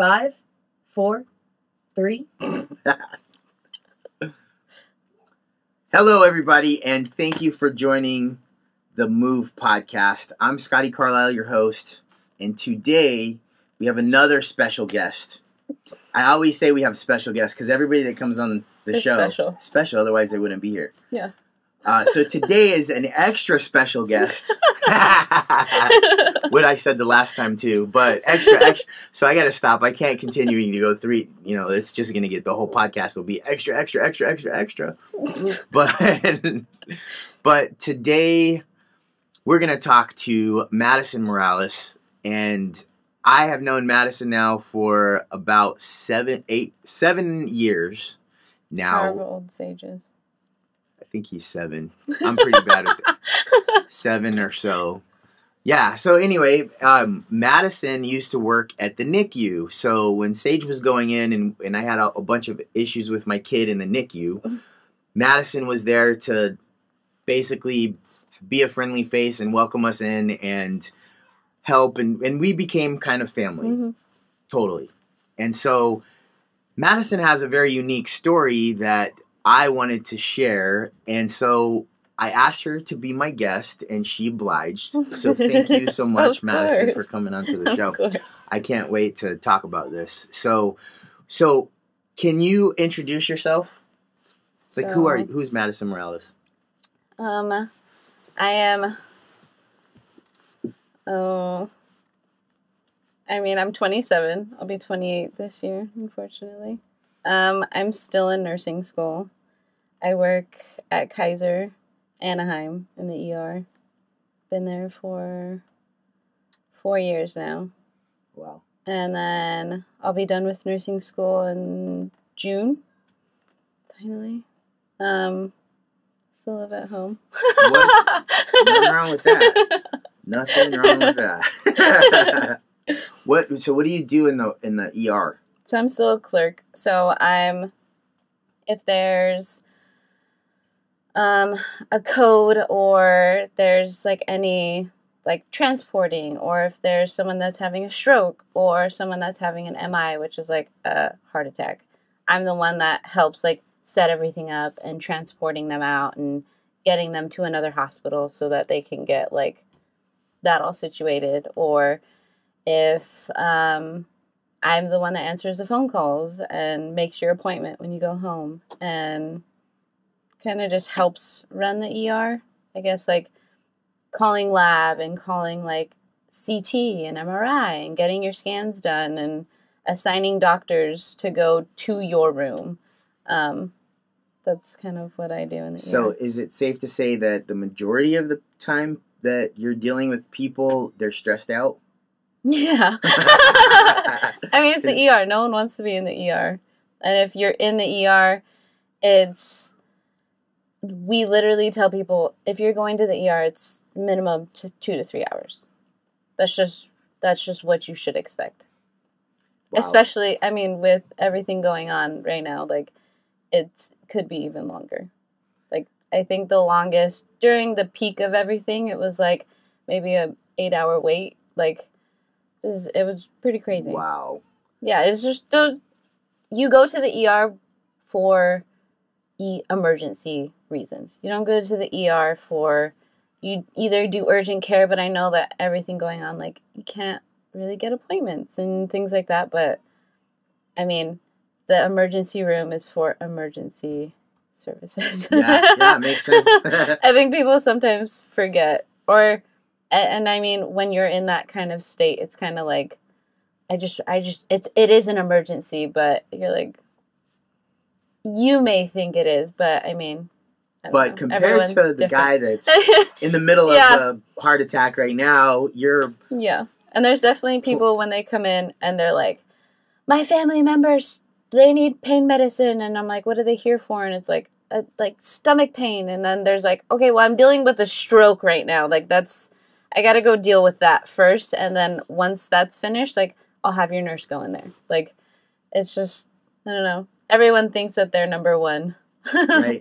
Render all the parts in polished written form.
5, 4, 3. Hello, everybody, and thank you for joining the Move podcast. I'm Scotty Carlisle, your host, and today we have another special guest. I always say we have special guests because everybody that comes on the show special, otherwise they wouldn't be here. Yeah. So today is an extra special guest. What I said the last time too, but extra. So I got to stop. I can't continue to go 3. You know, it's just going to get the whole podcast will be extra. But today we're going to talk to Madison Morales, and I have known Madison now for about 7 years now. However old Sage is. I think he's 7. I'm pretty bad at it. 7 or so. Yeah, so anyway, Madison used to work at the NICU. So when Sage was going in and I had a bunch of issues with my kid in the NICU, Madison was there to basically be a friendly face and welcome us in and help. And we became kind of family. Mm-hmm. Totally. And so Madison has a very unique story that I wanted to share, and so I asked her to be my guest, and she obliged. So thank you so much, Madison, for coming onto the show. Of course. I can't wait to talk about this. So can you introduce yourself? Like, who are you? Who's Madison Morales? I am. I'm 27. I'll be 28 this year, unfortunately. I'm still in nursing school. I work at Kaiser, Anaheim, in the ER. Been there for 4 years now. Wow. And then I'll be done with nursing school in June, finally. Still live at home. What? Nothing wrong with that. Nothing wrong with that. So what do you do in the ER? So I'm still a clerk. So if there's a code, or there's like any like transporting, or if there's someone that's having a stroke, or someone that's having an MI, which is like a heart attack, I'm the one that helps like set everything up and transporting them out and getting them to another hospital so that they can get like that all situated. Or if I'm the one that answers the phone calls and makes your appointment when you go home, and kind of just helps run the ER. I guess like calling lab and calling like CT and MRI and getting your scans done and assigning doctors to go to your room. That's kind of what I do in the ER. So is it safe to say that the majority of the time that you're dealing with people, they're stressed out? Yeah. It's the ER. No one wants to be in the ER. And if you're in the ER, we literally tell people, if you're going to the ER, it's minimum 2 to 3 hours. That's just what you should expect. Wow. Especially, with everything going on right now, like, it could be even longer. Like, I think the longest, during the peak of everything, it was like maybe a 8-hour wait. Like, it was pretty crazy. Wow. Yeah, it's just you go to the ER for emergency reasons. You don't go to the ER for, you either do urgent care, but I know that everything going on, like, you can't really get appointments and things like that. But, the emergency room is for emergency services. Yeah, makes sense. I think people sometimes forget. And when you're in that kind of state, it's kind of like, it is an emergency, but you're like, you may think it is, but but compared to the different guy that's in the middle of a heart attack right now, you're... Yeah. And there's definitely people when they come in and they're like, my family members, they need pain medicine. And I'm like, what are they here for? And it's like stomach pain. And then there's like, okay, well, I'm dealing with a stroke right now. Like, I got to go deal with that first. And then once that's finished, like, I'll have your nurse go in there. Like, it's just, I don't know. Everyone thinks that they're number one.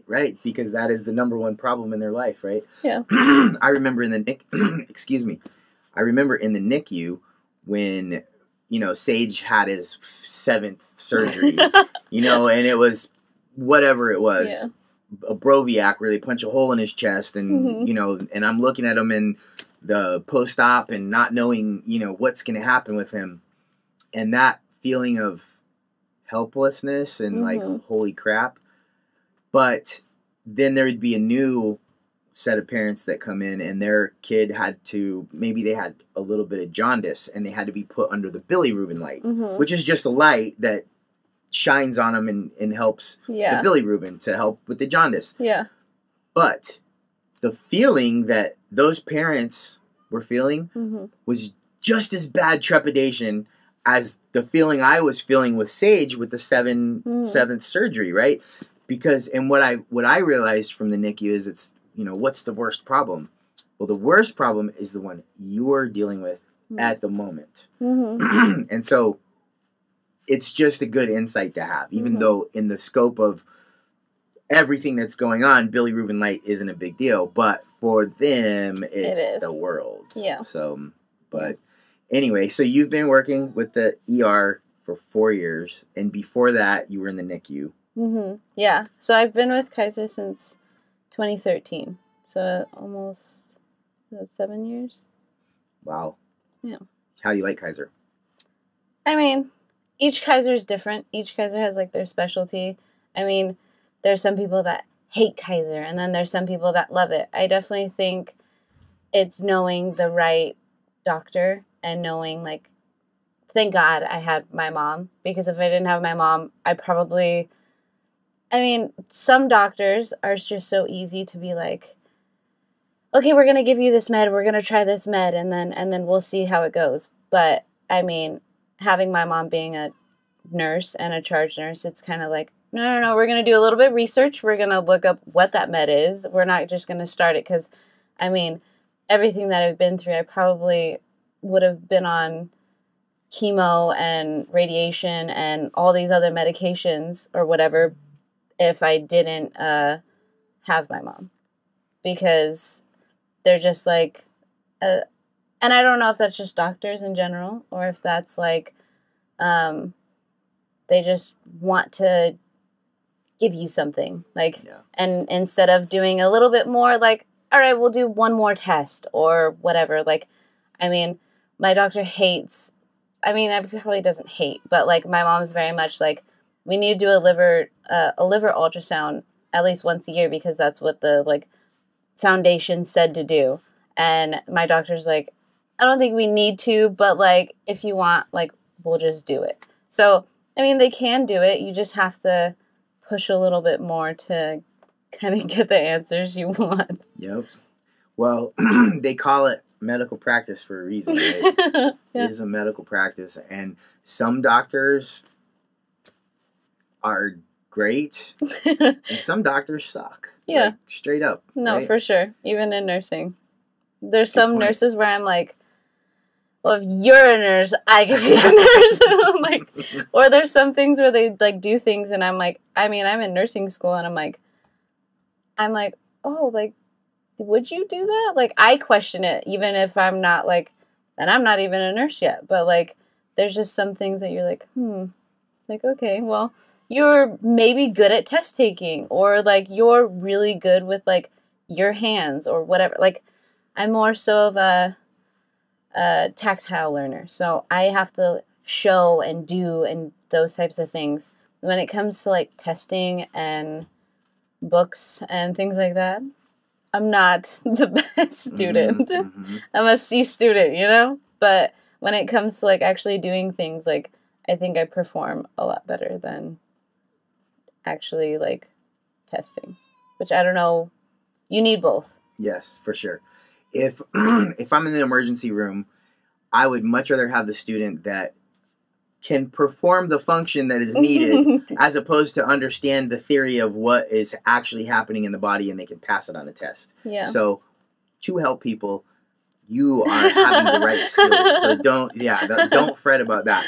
Right. Because that is the number one problem in their life, right? Yeah. I remember in the NICU when Sage had his 7th surgery, and it was whatever it was. Yeah. A Broviac where they punch a hole in his chest and, and I'm looking at him in the post-op and not knowing, what's going to happen with him. And that feeling of helplessness and like, holy crap. But then there would be a new set of parents that come in and their kid maybe they had a little bit of jaundice and they had to be put under the bilirubin light, which is just a light that shines on them and helps the bilirubin to help with the jaundice. Yeah. But the feeling that those parents were feeling was just as bad trepidation as the feeling I was feeling with Sage with the 7th surgery, right? Because, and what I realized from the NICU is it's, what's the worst problem? Well, the worst problem is the one you're dealing with at the moment. And so it's just a good insight to have, even though in the scope of everything that's going on, bilirubin light isn't a big deal, but for them, it's the world. Yeah. So, but anyway, so you've been working with the ER for 4 years, and before that, you were in the NICU. Yeah. So I've been with Kaiser since 2013. So almost 7 years. Wow. Yeah. How do you like Kaiser? I mean, each Kaiser is different. Each Kaiser has like their specialty. I mean, there's some people that hate Kaiser, and then there's some people that love it. I definitely think it's knowing the right doctor and knowing, like, thank God I had my mom, because if I didn't have my mom, some doctors are just so easy to be like, okay, we're going to give you this med, we're going to try this med, and then we'll see how it goes. But, I mean, having my mom being a nurse and a charge nurse, it's kind of like, no, we're going to do a little bit of research. We're going to look up what that med is. We're not just going to start it because, I mean, everything that I've been through, I probably would have been on chemo and radiation and all these other medications or whatever if I didn't have my mom. Because they're just like, and I don't know if that's just doctors in general or if that's like, they just want to give you something, like, and instead of doing a little bit more, like, all right, we'll do one more test or whatever. Like, I mean, my doctor hates, I probably doesn't hate, but like my mom's very much like, we need to do a liver ultrasound at least once a year because that's what the like foundation said to do. And my doctor's like, I don't think we need to, but like if you want, like, we'll just do it. So I mean, they can do it. You just have to push a little bit more to kind of get the answers you want. Yep. Well, they call it medical practice for a reason, right? It is a medical practice, and some doctors are great, and some doctors suck. Yeah. Like, straight up. No, right? for sure. Even in nursing. There's some nurses where I'm like, well, if you're a nurse, I can be a nurse. I'm like, or there's some things where they like do things and I'm like, I mean, I'm in nursing school and I'm like, oh, like, would you do that? Like, I question it, even if I'm not like, and I'm not even a nurse yet, but like, there's just some things that you're like, like, okay, well, you're maybe good at test taking, or like, you're really good with like your hands or whatever. Like, I'm more so of a tactile learner, so I have to show and do and those types of things. When it comes to like testing and books and things like that, I'm not the best student. I'm a C student, you know? But when it comes to like actually doing things, like, I think I perform a lot better than actually like testing, which I don't know. You need both. Yes, for sure. If I'm in the emergency room, I would much rather have the student that can perform the function that is needed as opposed to understand the theory of what is actually happening in the body and they can pass it on a test. Yeah. So to help people, you are having the right skills. So don't fret about that.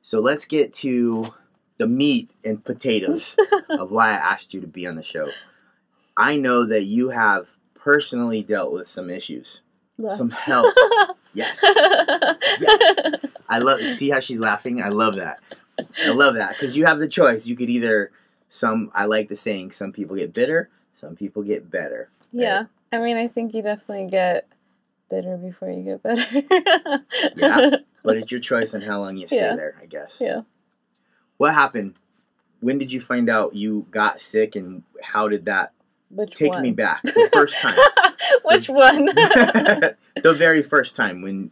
So let's get to the meat and potatoes of why I asked you to be on the show. I know that you have personally dealt with some issues, some health Yes. Yes. See how she's laughing? I love that. Because you have the choice. You could either, I like the saying, some people get bitter, some people get better. Right? Yeah. I mean, I think you definitely get bitter before you get better. Yeah. But it's your choice on how long you stay there, I guess. Yeah. What happened? When did you find out you got sick, and how did that take me back? The first time. Which one? The very first time when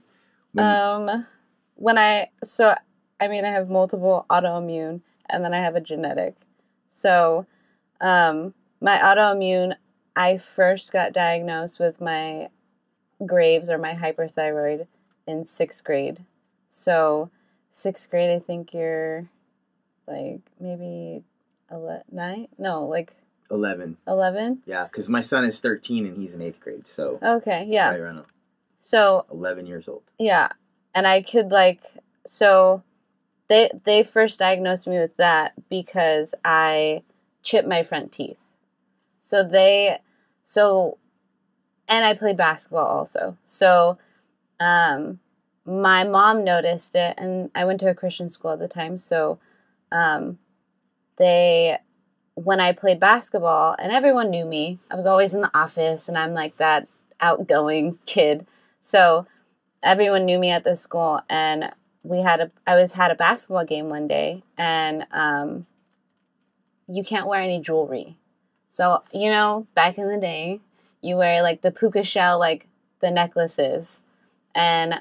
I have multiple autoimmune, and then I have a genetic. So, my autoimmune, I first got diagnosed with my Graves or my hyperthyroid in 6th grade. So, 6th grade, I think you're like maybe 9? No, like 11. 11? Yeah, because my son is 13 and he's in 8th grade. So okay, yeah. Right around so 11 years old. Yeah, and I could they first diagnosed me with that because I chipped my front teeth. And I played basketball also. So, my mom noticed it, and I went to a Christian school at the time. So, when I played basketball, and everyone knew me, I was always in the office, and I'm like that outgoing kid. So everyone knew me at this school, and I had a basketball game one day, and you can't wear any jewelry. So, back in the day, you wear like the puka shell, like the necklaces. And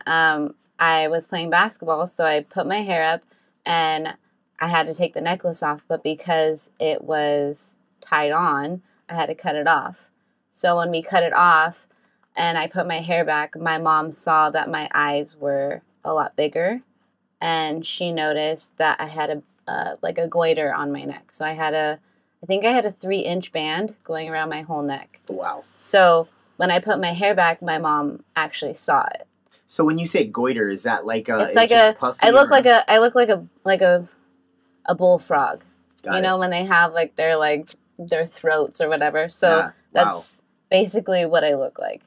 I was playing basketball, so I put my hair up, and I had to take the necklace off, but because it was tied on, I had to cut it off. So when we cut it off and I put my hair back, my mom saw that my eyes were a lot bigger, and she noticed that I had a goiter on my neck. So I think I had a 3-inch band going around my whole neck. Wow. So when I put my hair back, my mom actually saw it. So when you say goiter, is that like a? It's like a. I look like a bullfrog. When they have like their throats or whatever. So that's basically what I look like.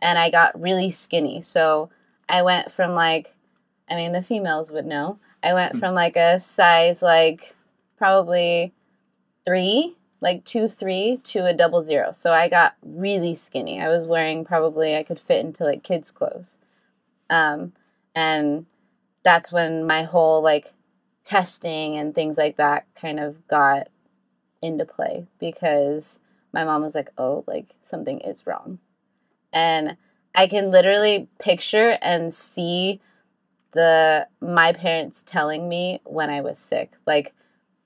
And I got really skinny. So I went from the females would know. I went from like a size probably 3, 2-3 to a 00. So I got really skinny. I was wearing I could fit into kids' clothes. And that's when my whole testing and things like that kind of got into play, because my mom was like, oh, something is wrong. And I can literally picture and see my parents telling me when I was sick.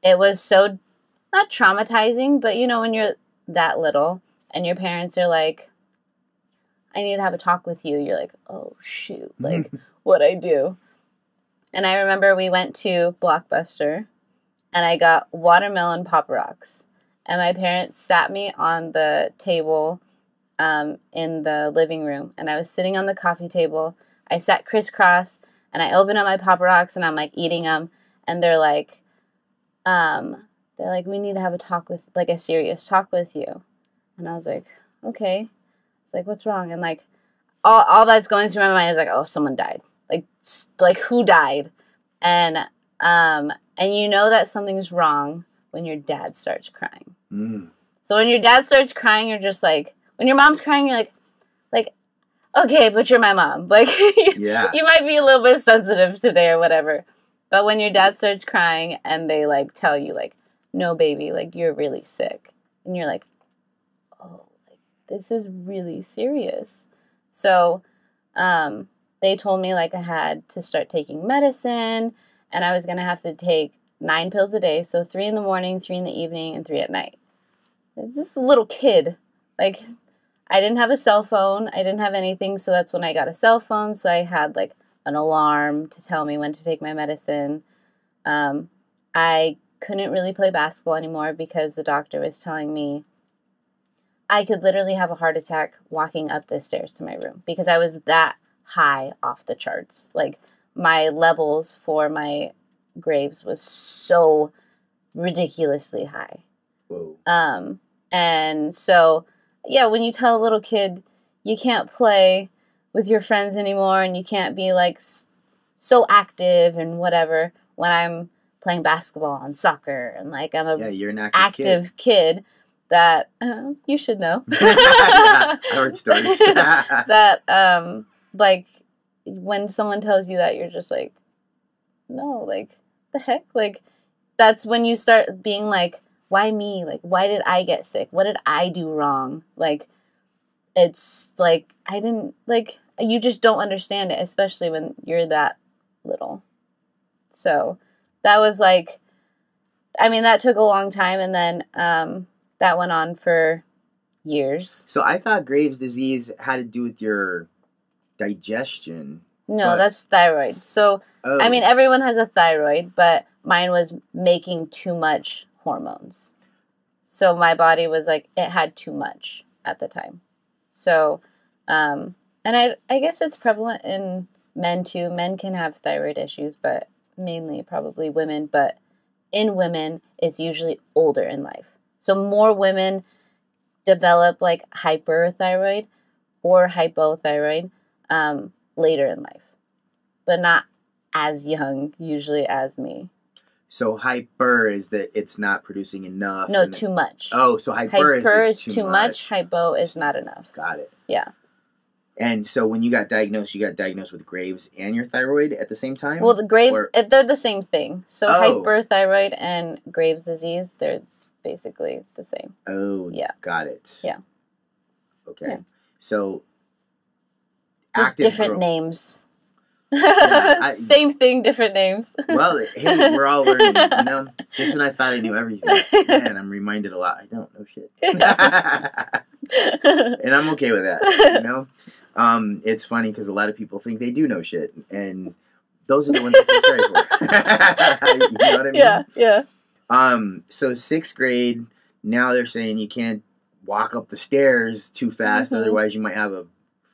It was so not traumatizing, but when you're that little and your parents are like, I need to have a talk with you. You're like, oh shoot, what'd I do? And I remember we went to Blockbuster, and I got watermelon Pop Rocks. And my parents sat me on the table in the living room, and I was sitting on the coffee table. I sat crisscross, and I opened up my Pop Rocks, and I'm eating them, and they're like, we need to have a serious talk with you. And I was like, okay. It's like, what's wrong? And all that's going through my mind is oh, someone died. Who died? And you know that something's wrong when your dad starts crying. So when your dad starts crying, you're just when your mom's crying, you're like, okay, but you're my mom. Yeah. You might be a little bit sensitive today or whatever. But when your dad starts crying and they tell you no, baby, you're really sick. And you're like, oh, this is really serious. So, they told me I had to start taking medicine, and I was going to have to take 9 pills a day. So 3 in the morning, 3 in the evening, and 3 at night. This is a little kid. I didn't have a cell phone. I didn't have anything. So that's when I got a cell phone. So I had an alarm to tell me when to take my medicine. I couldn't really play basketball anymore because the doctor was telling me I could literally have a heart attack walking up the stairs to my room because I was that high off the charts. My levels for my Graves was so ridiculously high. Whoa. And so, yeah, when you tell a little kid you can't play with your friends anymore, and you can't be like so active and whatever when I'm playing basketball and soccer, and like I'm a you're an active kid that you should know. Yeah, I heard stories. That like when someone tells you that, you're just like, no, like the heck, like that's when you start being like, why me? Like, why did I get sick? What did I do wrong? Like, it's like I didn't, like, you just don't understand it, especially when you're that little. So that was like, I mean, that took a long time, and then that went on for years. So I thought Graves' disease had to do with your digestion. No, that's thyroid. So, I mean, everyone has a thyroid, but mine was making too much hormones. So my body was like, it had too much at the time. So, and I guess it's prevalent in men too. Men can have thyroid issues, but mainly probably women. But in women, it's usually older in life. So more women develop like hyperthyroid or hypothyroid later in life, but not as young usually as me. So hyper is that it's not producing enough. No, too much. Oh, so hyper is too much. Hypo is not enough. Got it. Yeah. And so when you got diagnosed with Graves and your thyroid at the same time? Well, the Graves, they're the same thing. So hyperthyroid and Graves' disease, they're basically the same. Oh, yeah. Got it. Yeah. Okay. Yeah. So just different names. Yeah, same thing, different names. Well, hey, we're all learning, you know? Just when I thought I knew everything, man, I'm reminded a lot. I don't know shit. And I'm okay with that, you know? It's funny because a lot of people think they do know shit, and those are the ones I feel sorry for. You know what I mean? Yeah, yeah. So 6th grade, now they're saying you can't walk up the stairs too fast, otherwise you might have a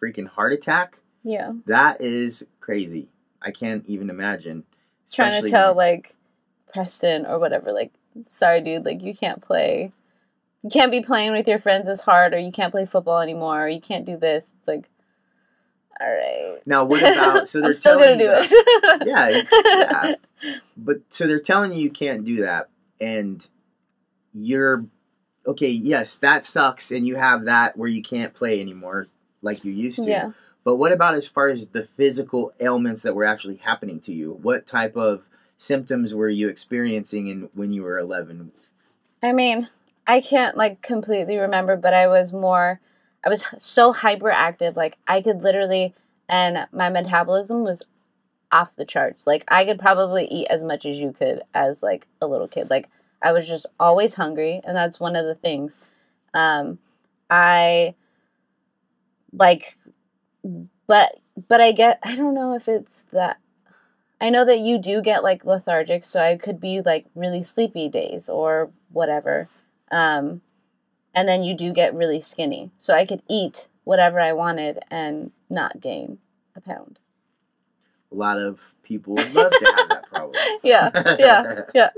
freaking heart attack. Yeah. That is crazy. I can't even imagine. Trying to tell, like, Preston or whatever, like, sorry, dude, like, you can't play. You can't be playing with your friends as hard, or you can't play football anymore, or you can't do this. It's like, all right. Now, what about, so they're I'm still telling gonna you do it. Yeah. But, so they're telling you can't do that, and you're, okay, yes, that sucks, and you have that where you can't play anymore like you used to. Yeah. But what about as far as the physical ailments that were actually happening to you? What type of symptoms were you experiencing when you were 11? I mean, I can't, like, completely remember, but I was so hyperactive. Like, I could literally, and my metabolism was off the charts. Like, I could probably eat as much as you could as, like, a little kid. Like, I was just always hungry, and that's one of the things. I, like... But I don't know if it's that. I know that you do get, like, lethargic, so I could be, like, really sleepy days or whatever. And then you do get really skinny. So I could eat whatever I wanted and not gain a pound. A lot of people would love to have that problem. Yeah.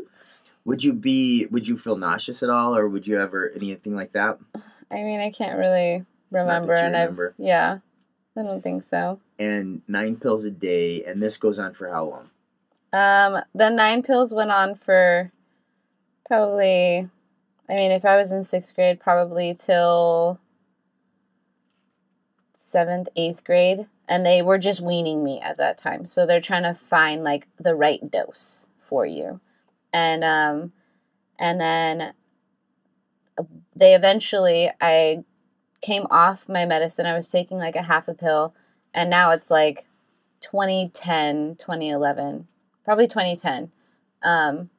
Would you feel nauseous at all, or would you ever, anything like that? I mean, I can't really remember. I don't think so. And 9 pills a day, and this goes on for how long? The 9 pills went on for probably, I mean, if I was in 6th grade, probably till 7th, 8th grade. And they were just weaning me at that time. So they're trying to find, like, the right dose for you. And then they eventually, I came off my medicine. I was taking like a half a pill, and now it's like 2010, 2011, probably 2010. And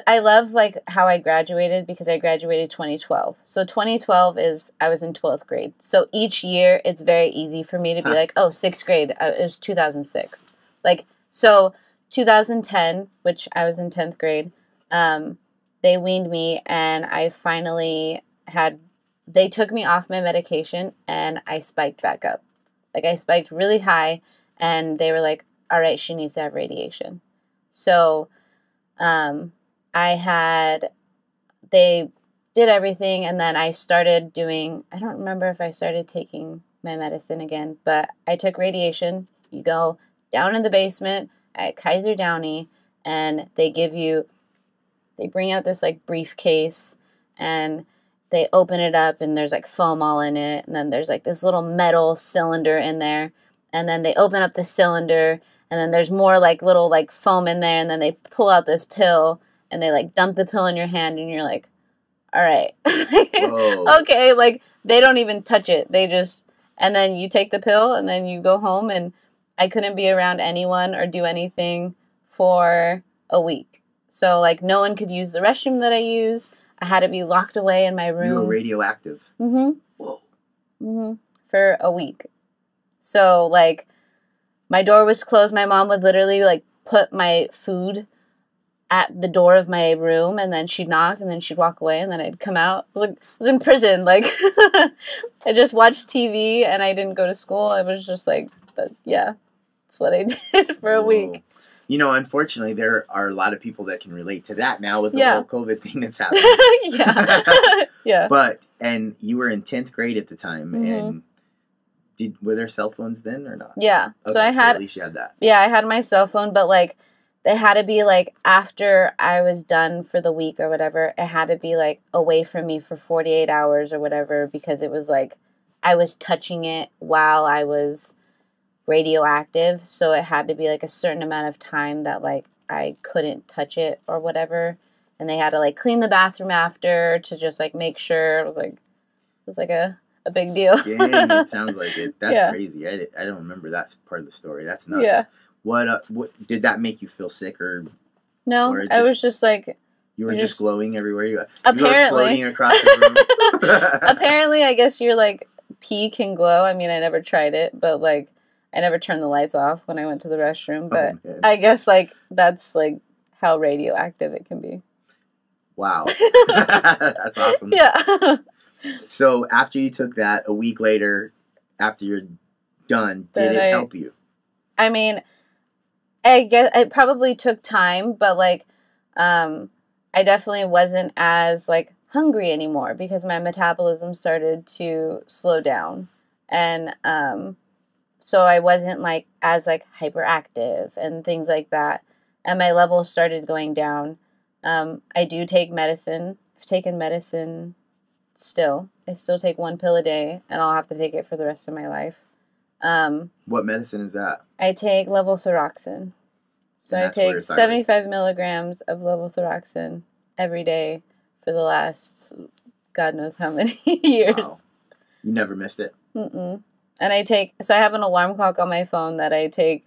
I love, like, how I graduated, because I graduated 2012. So 2012 I was in 12th grade. So each year it's very easy for me to be like, oh, 6th grade, it was 2006. Like, so 2010, which I was in 10th grade, they weaned me, and I finally they took me off my medication, and I spiked back up. Like, I spiked really high, and they were like, all right, she needs to have radiation. So, they did everything, and then I started doing, I don't remember if I started taking my medicine again, but I took radiation. You go down in the basement at Kaiser Downey, and they bring out this like briefcase, and they open it up, and there's like foam all in it, and then there's like this little metal cylinder in there, and then they open up the cylinder, and then there's more like little like foam in there, and then they pull out this pill, and they like dump the pill in your hand, and you're like, all right. Okay, like they don't even touch it. They just, and then you take the pill, and then you go home, and I couldn't be around anyone or do anything for a week. So like no one could use the restroom that I use. I had to be locked away in my room. You were radioactive. Mm-hmm. Whoa. Mm-hmm. For a week. So like my door was closed. My mom would literally like put my food at the door of my room, and then she'd knock, and then she'd walk away, and then I'd come out. I was in prison. Like I just watched TV, and I didn't go to school. I was just like, yeah, that's what I did for a week. You know, unfortunately, there are a lot of people that can relate to that now with the whole COVID thing that's happening. Yeah. Yeah. But, and you were in 10th grade at the time, and were there cell phones then or not? Yeah. Okay, so I had, at least you had that. Yeah, I had my cell phone, but like, they had to be like, after I was done for the week or whatever, it had to be like away from me for 48 hours or whatever, because it was like, I was touching it while I was radioactive, so it had to be like a certain amount of time that like I couldn't touch it or whatever, and they had to like clean the bathroom after to just like make sure. It was like a big deal. Dang, it sounds like it. That's crazy. I don't remember that part of the story. That's nuts. Yeah. What did that make you feel sick or? No, or I was just like, you were just glowing everywhere you went. Apparently, you were floating across the room. Apparently, I guess your like pee can glow. I mean, I never tried it, but like I never turned the lights off when I went to the restroom. But I guess like that's like how radioactive it can be. Wow, that's awesome. Yeah. So after you took that, a week later, after you're done, did it help you? I mean, I guess it probably took time, but like, I definitely wasn't as like hungry anymore because my metabolism started to slow down, and so I wasn't like as like hyperactive and things like that, and my levels started going down. I do take medicine. I've taken medicine still. I still take 1 pill a day, and I'll have to take it for the rest of my life. What medicine is that? I take levothyroxine. So I take 75 milligrams of levothyroxine every day for the last God knows how many years. Wow. You never missed it? Mm-mm. And I have an alarm clock on my phone that I take,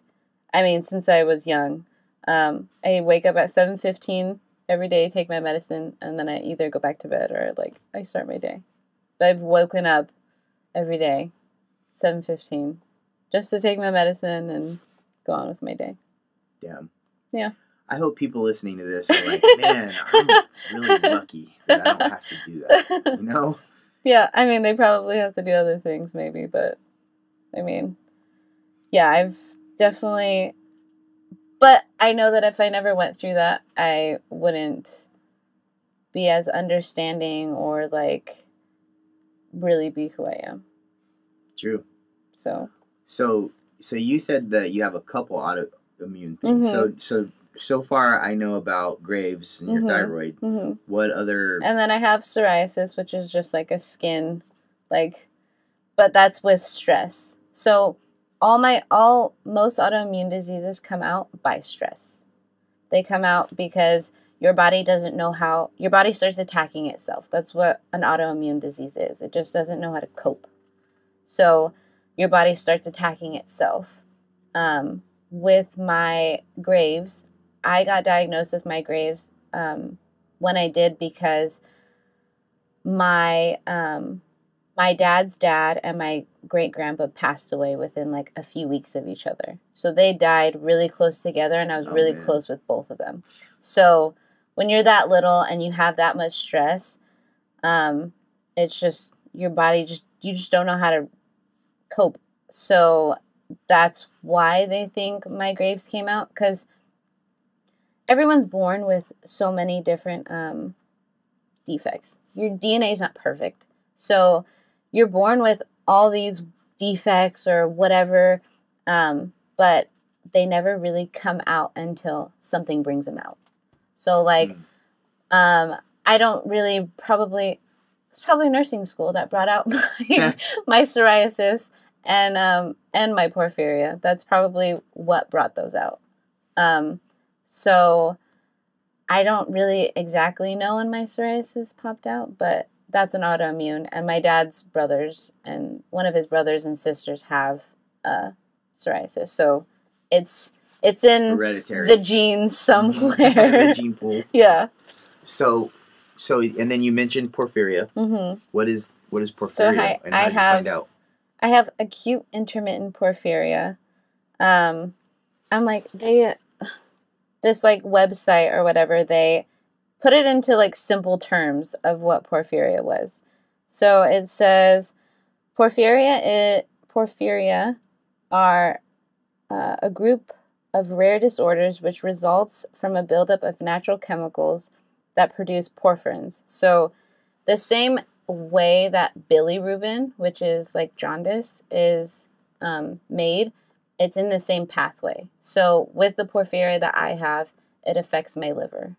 I mean, since I was young. I wake up at 7:15 every day, take my medicine, and then I either go back to bed or like I start my day. But I've woken up every day, 7:15, just to take my medicine and go on with my day. Damn. Yeah. I hope people listening to this are like, man, I'm really lucky that I don't have to do that. You know? Yeah, I mean, they probably have to do other things maybe, but I mean, yeah, I've definitely, but I know that if I never went through that, I wouldn't be as understanding or like really be who I am. True. So you said that you have a couple autoimmune things. Mm-hmm. So far I know about Graves and your thyroid. Mm-hmm. What other? And then I have psoriasis, which is just like a skin, like, but that's with stress. So most autoimmune diseases come out by stress. They come out because your body doesn't know how, your body starts attacking itself. That's what an autoimmune disease is. It just doesn't know how to cope. So your body starts attacking itself. With my Graves, I got diagnosed with my Graves when I did because my dad's dad and my great-grandpa passed away within like a few weeks of each other. So they died really close together, and I was really close with both of them. So when you're that little and you have that much stress, it's just your body you just don't know how to cope. So that's why they think my Graves came out, because everyone's born with so many different defects. your DNA is not perfect. So you're born with all these defects or whatever, but they never really come out until something brings them out. So like, I don't really it's probably nursing school that brought out my psoriasis and my porphyria. That's probably what brought those out. So I don't really exactly know when my psoriasis popped out, but that's an autoimmune. And my dad's brothers and one of his brothers and sisters have psoriasis. So it's in hereditary. the genes somewhere. The gene pool. Yeah. So, and then you mentioned porphyria. Mm-hmm. What is porphyria? So and how did you find out? I have acute intermittent porphyria. I'm like this like website or whatever, they put it into like simple terms of what porphyria was. So it says porphyria are a group of rare disorders which results from a buildup of natural chemicals that produce porphyrins. So the same way that bilirubin, which is like jaundice, is made, it's in the same pathway. So with the porphyria that I have, it affects my liver.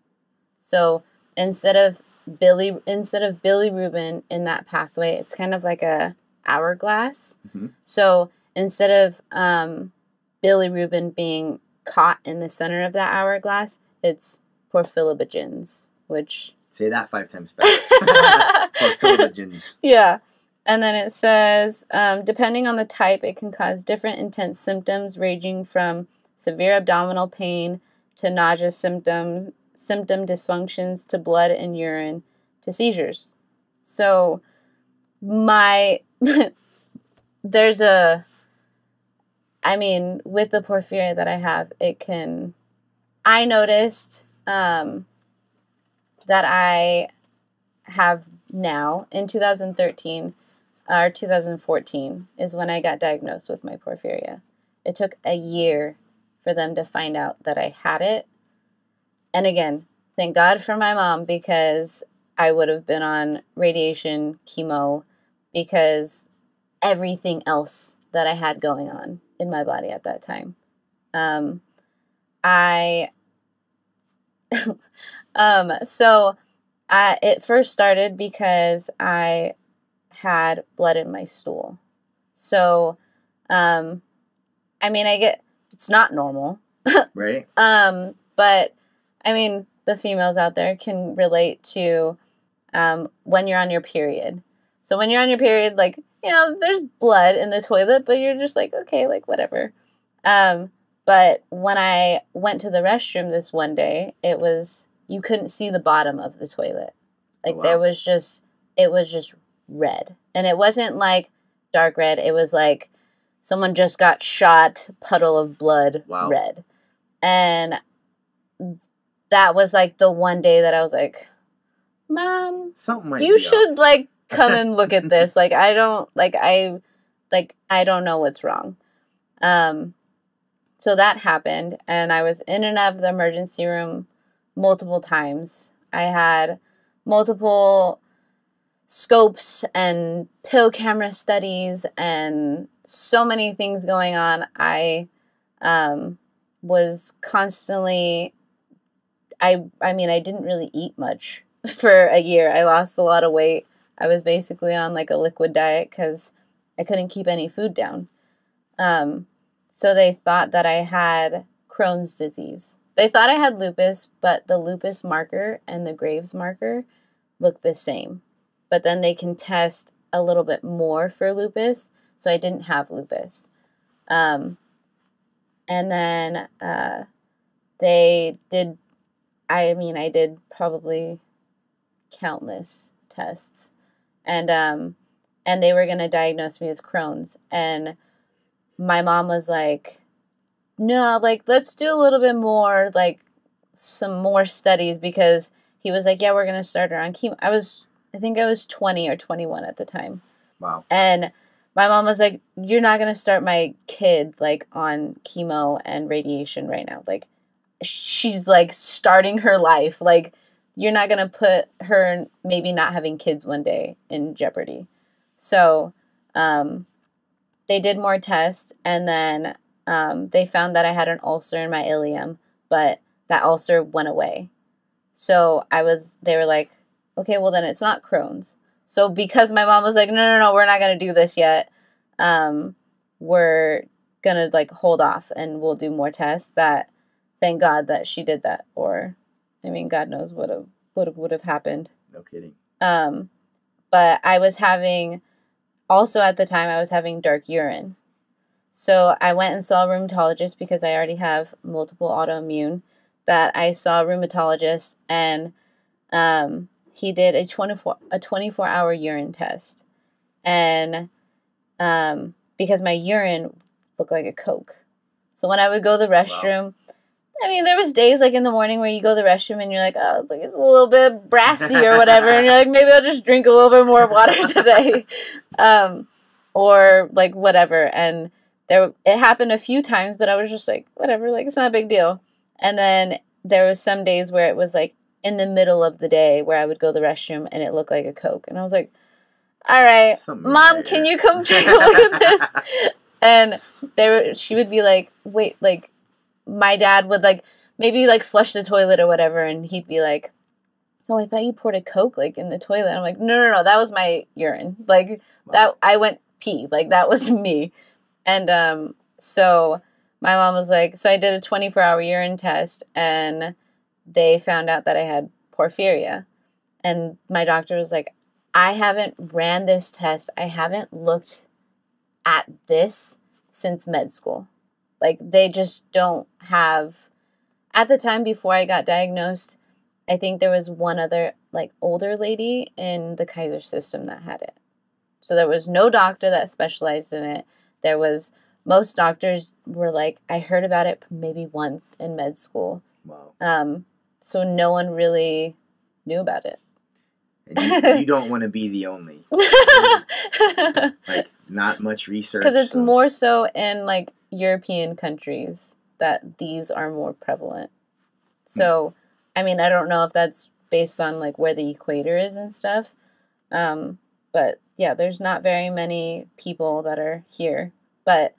So instead of bilirubin in that pathway, it's kind of like a hourglass. Mm-hmm. So instead of bilirubin being caught in the center of that hourglass, it's porphylibinogens, which... Say that 5 times fast. Porphylibinogens. Yeah. And then it says, depending on the type, it can cause different intense symptoms ranging from severe abdominal pain to nausea symptom dysfunctions to blood and urine to seizures. So with the porphyria that I have, I noticed that I have now in 2013 or 2014 is when I got diagnosed with my porphyria. It took a year for them to find out that I had it. And again, thank God for my mom, because I would have been on radiation, chemo, because everything else that I had going on in my body at that time. It first started because I had blood in my stool. So, it's not normal. Right. But, the females out there can relate to when you're on your period. So when you're on your period, there's blood in the toilet, but you're just like, okay, whatever. But when I went to the restroom this one day, you couldn't see the bottom of the toilet. Wow. It was just red. And it wasn't like dark red. It was like someone just got shot, puddle of blood, wow. Red. And that was the one day that I was like, Mom, you should come and look at this. I don't know what's wrong. So that happened, and I was in and out of the emergency room multiple times. I had multiple scopes and pill camera studies and so many things going on. I was constantly, I didn't really eat much for a year. I lost a lot of weight. I was basically on a liquid diet because I couldn't keep any food down. So they thought that I had Crohn's disease. They thought I had lupus, but the lupus marker and the Graves marker look the same. But then they can test a little bit more for lupus, so I didn't have lupus. And then I did probably countless tests. And they were going to diagnose me with Crohn's. And my mom was like, no, let's do a little bit more, some more studies, because he was like, yeah, we're going to start her on chemo. I think I was 20 or 21 at the time. Wow. And my mom was like, you're not going to start my kid, on chemo and radiation right now. She's, starting her life. you're not going to put her maybe not having kids one day in jeopardy. So they did more tests, and then they found that I had an ulcer in my ileum, but that ulcer went away. So they were like, okay, well then it's not Crohn's. So because my mom was like, no, we're not going to do this yet. We're going to like hold off and we'll do more tests. Thank God that she did that. Or, I mean, God knows what would have happened. No kidding. But I was having, also at the time, I was having dark urine. So I went and saw a rheumatologist because I already have multiple autoimmune. That I saw a rheumatologist, and he did a 24-hour urine test. And because my urine looked like a Coke. So when I would go to the restroom, wow. I mean, there was days like in the morning where you go to the restroom and you're like, oh, like it's a little bit brassy or whatever. And you're like, maybe I'll just drink a little bit more water today. Or like whatever. And it happened a few times, but I was just like, whatever, like it's not a big deal. And then there was some days where it was like in the middle of the day where I would go to the restroom and it looked like a Coke. And I was like, all right, Mom, can you come take a look at this? And she would be like, wait, like my dad would like maybe like flush the toilet or whatever. And he'd be like, oh, I thought you poured a Coke like in the toilet. I'm like, no, that was my urine. Like wow. That I went pee. Like that was me. And so my mom was like, so I did a 24-hour urine test and they found out that I had porphyria. And my doctor was like, I haven't ran this test. I haven't looked at this since med school. Like they just don't have, at the time before I got diagnosed, I think there was one other like older lady in the Kaiser system that had it. So there was no doctor that specialized in it. Most doctors were like, I heard about it maybe once in med school. Wow. So no one really knew about it. And you don't want to be the only. Like, not much research. Because it's more so in, like, European countries that these are more prevalent. So, I mean, I don't know if that's based on, like, where the equator is and stuff. But, yeah, there's not very many people that are here. But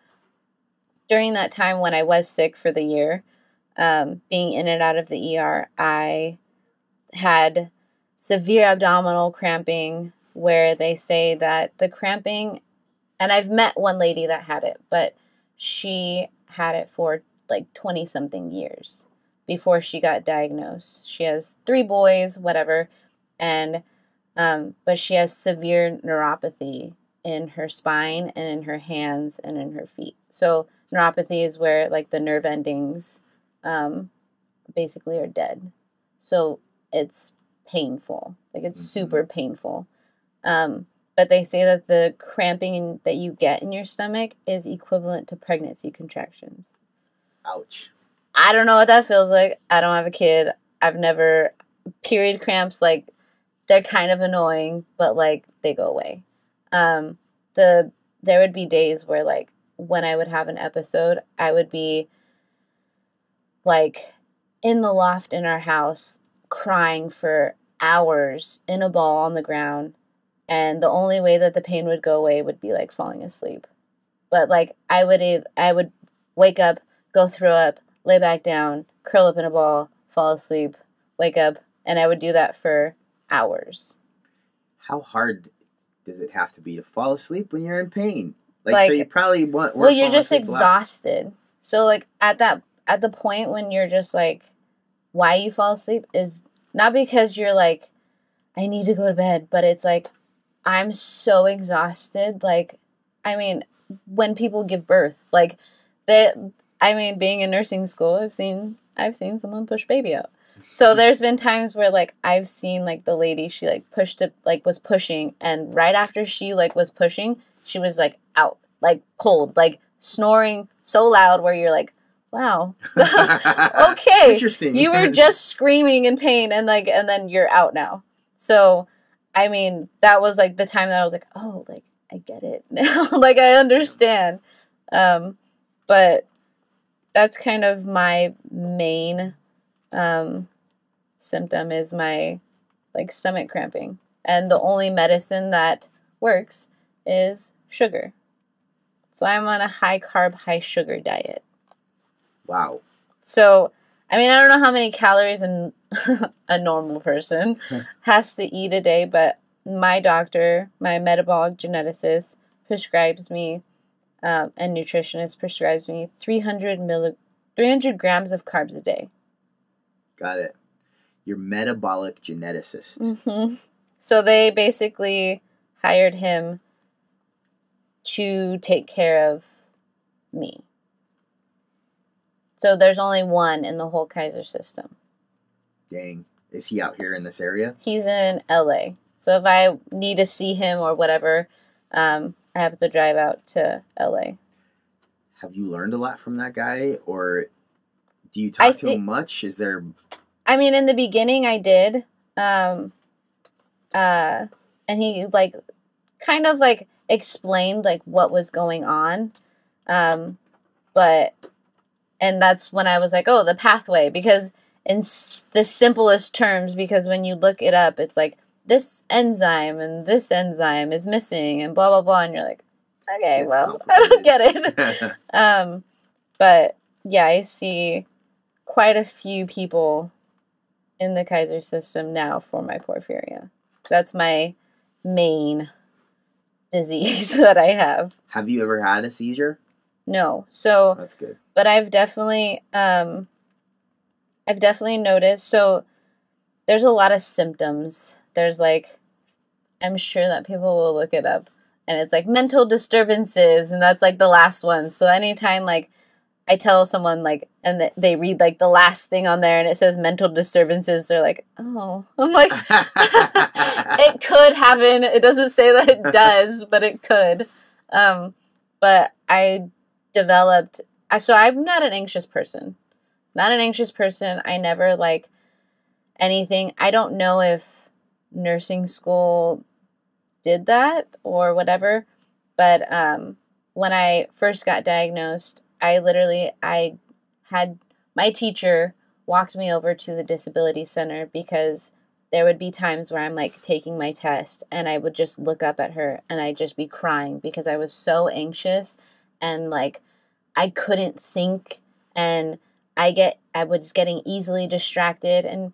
during that time when I was sick for the year, being in and out of the ER, I had severe abdominal cramping where they say that the cramping, and I've met one lady that had it, but she had it for like 20 something years before she got diagnosed. She has 3 boys, whatever, and but she has severe neuropathy in her spine and in her hands and in her feet. So neuropathy is where like the nerve endings basically are dead. So it's painful. Like it's super painful. But they say that the cramping that you get in your stomach is equivalent to pregnancy contractions. Ouch. I don't know what that feels like. I don't have a kid. Period cramps, like, they're kind of annoying, but, like, they go away. There would be days where, like, when I would have an episode, I would be, like, in the loft in our house crying for hours in a ball on the ground, and the only way that the pain would go away would be, like, falling asleep. But, like, I would wake up, go throw up, lay back down, curl up in a ball, fall asleep, wake up, and I would do that for hours. How hard does it have to be to fall asleep when you're in pain? Like so you probably want... Well, you're just exhausted. So, like, at the point when you're just, like, why you fall asleep is not because you're, like, I need to go to bed, but it's, like, I'm so exhausted. Like, I mean, when people give birth, like, being in nursing school, I've seen someone push baby out. So there's been times where, like, I've seen, like, the lady, she, like, pushed it, like, was pushing, and right after she, like, was pushing, she was, like, out, like, cold, like, snoring so loud where you're like, wow, okay, interesting. You were just screaming in pain, and then you're out now. So, I mean, that was, like, the time that I was like, oh, like, I get it now, like, I understand, but that's kind of my main symptom is my, like, stomach cramping. And the only medicine that works is sugar. So I'm on a high-carb, high-sugar diet. Wow. So, I mean, I don't know how many calories a normal person has to eat a day, but my doctor, my metabolic geneticist, prescribes me, and nutritionist prescribes me 300 grams of carbs a day. Got it. Your metabolic geneticist. Mm-hmm. So they basically hired him to take care of me. So there's only one in the whole Kaiser system. Dang. Is he out here in this area? He's in LA. So if I need to see him or whatever, I have to drive out to LA. Have you learned a lot from that guy? Or do you talk to him much? Is there... I mean, in the beginning I did. And he, like, kind of, like, explained, like, what was going on. And that's when I was like, oh, the pathway. Because in the simplest terms, because when you look it up, it's like, this enzyme and this enzyme is missing and blah, blah, blah. And you're like, okay, well, I don't get it. But, yeah, I see quite a few people in the Kaiser system now for my porphyria. That's my main disease that I have. Have you ever had a seizure? No. So that's good. But I've definitely noticed, so there's a lot of symptoms. There's, like, I'm sure that people will look it up, and it's like mental disturbances, and that's, like, the last one. So anytime, like, I tell someone, like, and they read, like, the last thing on there and it says mental disturbances, they're like, oh. I'm like, it could happen. It doesn't say that it does, but it could. But I developed, so I'm not an anxious person. I never, like, anything. I don't know if nursing school did that or whatever, but when I first got diagnosed, I had my teacher walked me over to the disability center because there would be times where I'm, like, taking my test and I would just look up at her and I'd just be crying because I was so anxious and, like, I couldn't think and I was getting easily distracted, and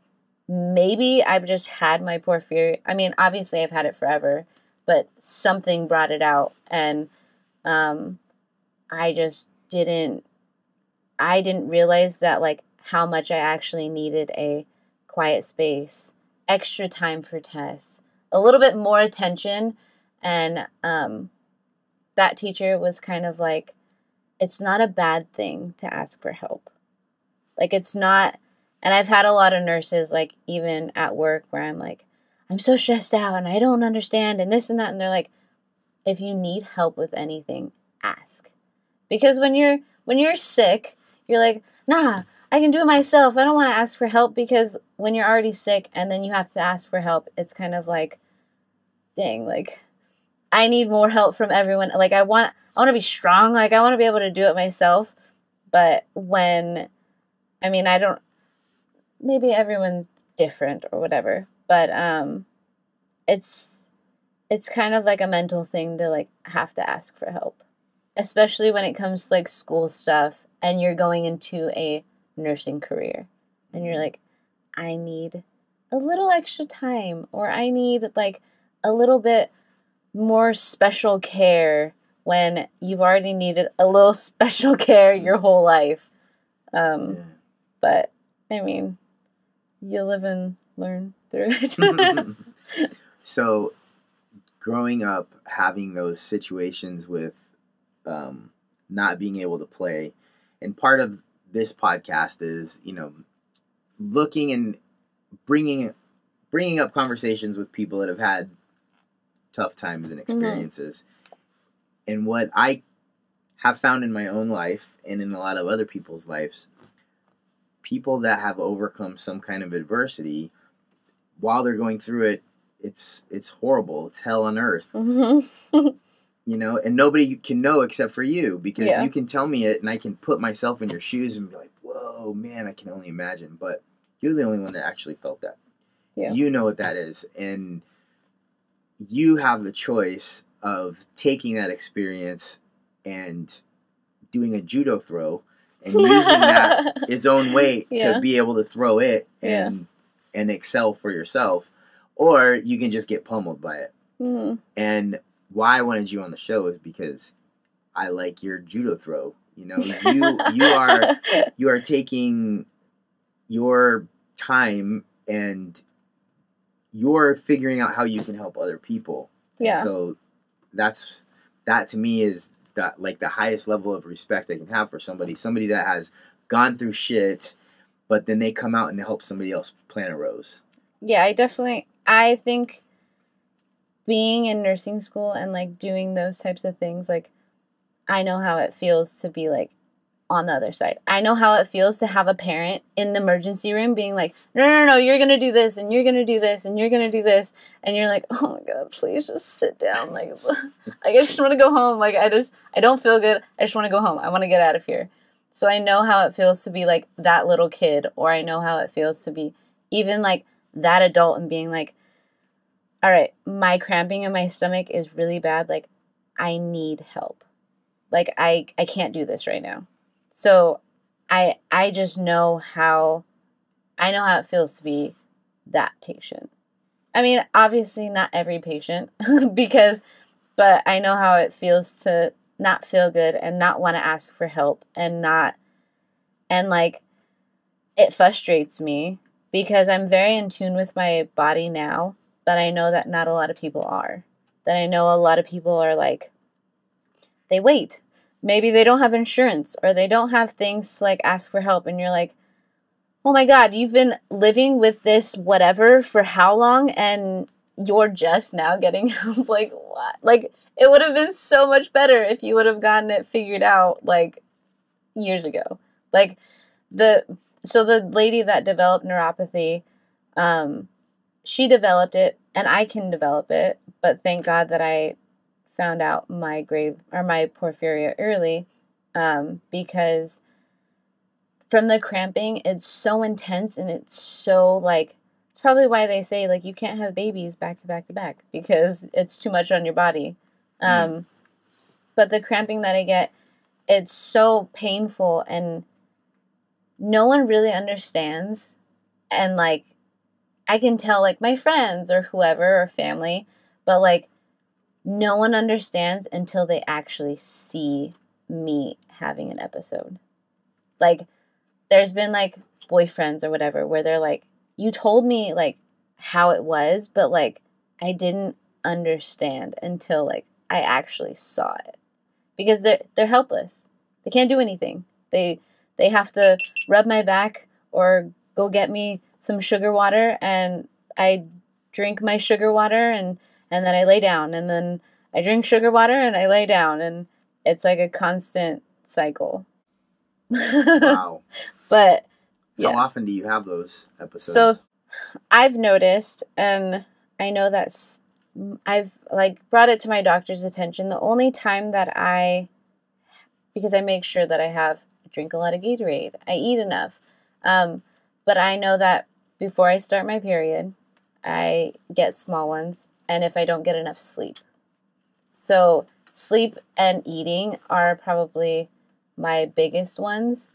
maybe I've just had my porphyria. I mean, obviously I've had it forever, but something brought it out, and I just didn't realize that, like, how much I actually needed a quiet space, extra time for tests, a little bit more attention, and that teacher was kind of like, it's not a bad thing to ask for help. Like, it's not, and I've had a lot of nurses, like, even at work where I'm like, I'm so stressed out and I don't understand and this and that, and they're like, if you need help with anything, ask. Because when you're sick, you're like, nah, I can do it myself. I don't want to ask for help, because when you're already sick and then you have to ask for help, it's kind of like, dang, like, I need more help from everyone. Like, I want to be strong. Like, I want to be able to do it myself. But maybe everyone's different or whatever. But it's kind of like a mental thing to, like, have to ask for help. Especially when it comes to, like, school stuff and you're going into a nursing career. And you're like, I need a little extra time, or I need, like, a little bit more special care when you've already needed a little special care your whole life. But, I mean, you live and learn through it. So, growing up, having those situations with not being able to play, and part of this podcast is, looking and bringing up conversations with people that have had tough times and experiences. Mm-hmm. And what I have found in my own life and in a lot of other people's lives, people that have overcome some kind of adversity, while they're going through it, it's horrible. It's hell on earth. Mm-hmm. And nobody can know except for you, because you can tell me it and I can put myself in your shoes and be like, whoa, man, I can only imagine. But You're the only one that actually felt that. Yeah. You know what that is. And you have the choice of taking that experience and doing a judo throw and using that its own weight to be able to throw it and excel for yourself, or you can just get pummeled by it. Mm-hmm. And why I wanted you on the show is because I like your judo throw. You know, you are taking your time and you're figuring out how you can help other people. Yeah. And so that to me is that, like, the highest level of respect I can have for somebody that has gone through shit, but then they come out and help somebody else plant a rose. Yeah, I think being in nursing school and, like, doing those types of things, like, I know how it feels to be, like, on the other side. I know how it feels to have a parent in the emergency room being like, no, you're going to do this, and you're going to do this, and you're going to do this. And you're like, oh my God, please just sit down. Like, I just want to go home. Like, I don't feel good. I just want to go home. I want to get out of here. So I know how it feels to be like that little kid, or I know how it feels to be even like that adult and being like, all right, my cramping in my stomach is really bad. Like, I need help. Like, I can't do this right now. So I just know how it feels to be that patient. I mean, obviously not every patient but I know how it feels to not feel good and not want to ask for help and like, it frustrates me because I'm very in tune with my body now, but I know that not a lot of people are. That I know a lot of people are like, they wait. Maybe they don't have insurance or they don't have things to, like, ask for help. And you're like, oh my God, you've been living with this whatever for how long? And you're just now getting help. Like, what? Like, it would have been so much better if you would have gotten it figured out, like, years ago. Like, the lady that developed neuropathy, she developed it and I can develop it. But thank God that I found out my porphyria early, because from the cramping, it's so intense and it's so, like, it's probably why they say, like, you can't have babies back to back to back because it's too much on your body. But the cramping that I get, it's so painful and no one really understands. And, like, I can tell, like, my friends or whoever or family, but, like, no one understands until they actually see me having an episode. Like, there's been, like, boyfriends or whatever where they're like, you told me, like, how it was, but, like, I didn't understand until, like, I actually saw it. Because they're helpless. They can't do anything. They have to rub my back or go get me some sugar water, and I drink my sugar water, and then I lay down, and then I drink sugar water and I lay down, and it's like a constant cycle. Wow. But yeah. How often do you have those episodes? So I've noticed, and I know that I've, like, brought it to my doctor's attention. The only time that because I make sure that I drink a lot of Gatorade, I eat enough. But I know that before I start my period, I get small ones, and if I don't get enough sleep. So sleep and eating are probably my biggest ones.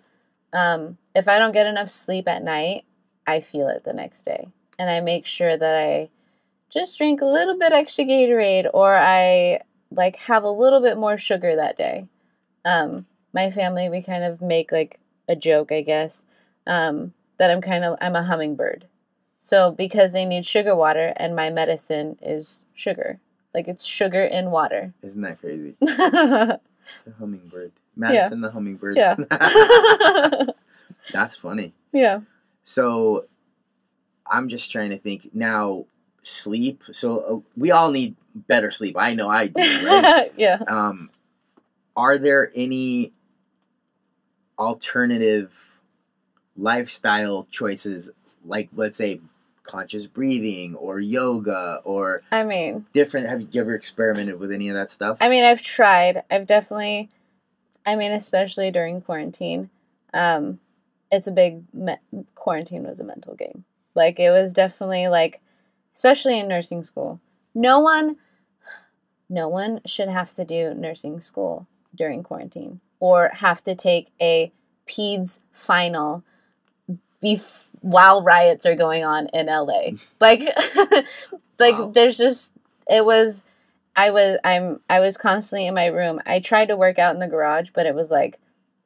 If I don't get enough sleep at night, I feel it the next day. And I make sure that I just drink a little bit extra Gatorade, or I, like, have a little bit more sugar that day. My family, we kind of make, like, a joke, I guess, that I'm a hummingbird. So because they need sugar water and my medicine is sugar. Like, it's sugar in water. Isn't that crazy? The hummingbird. Madison the hummingbird. Yeah. That's funny. Yeah. So I'm just trying to think now. Sleep. So we all need better sleep. I know I do. Right? Yeah. Are there any alternative lifestyle choices, like, let's say, conscious breathing or yoga or different? Have you ever experimented with any of that stuff? I mean, I've tried. I've definitely, especially during quarantine, it's a big, quarantine was a mental game. Like, it was definitely, like, especially in nursing school. No one should have to do nursing school during quarantine or have to take a peds final while riots are going on in LA. Like, like Wow. there's just, it was, I was constantly in my room. I tried to work out in the garage, but it was like,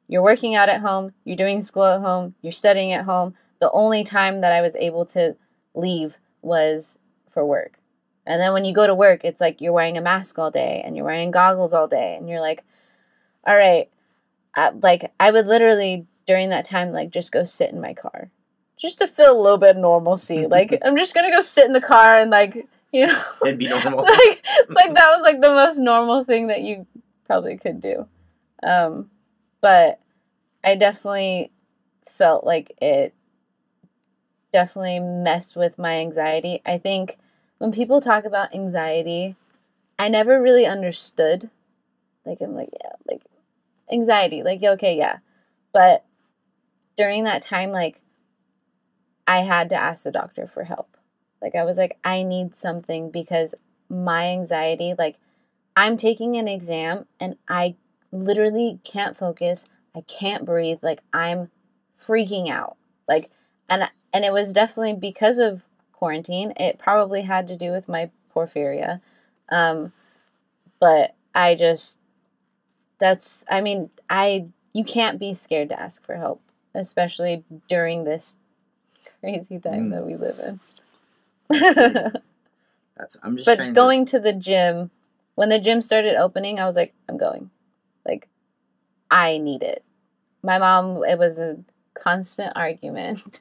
you're working out at home, you're doing school at home, you're studying at home. The only time that I was able to leave was for work. And then when you go to work, it's like you're wearing a mask all day and you're wearing goggles all day. And you're like, all right. I would literally, during that time, like, just go sit in my car. Just to feel a little bit of normalcy. Like, I'm just going to go sit in the car and, like, you know. And be normal. like that was, like, the most normal thing that you probably could do. But I definitely felt like it definitely messed with my anxiety. I think when people talk about anxiety, I never really understood. Like, I'm like, yeah, like, anxiety. Like, okay, yeah. But during that time, like, I had to ask the doctor for help. Like, I was like, I need something because my anxiety, like, I'm taking an exam and I literally can't focus. I can't breathe. Like, I'm freaking out. Like, and it was definitely because of quarantine. It probably had to do with my porphyria. But I just, you can't be scared to ask for help, especially during this crazy time that we live in. I'm just But going to the gym, when the gym started opening, I was like, I'm going. Like, I need it. My mom, it was a constant argument.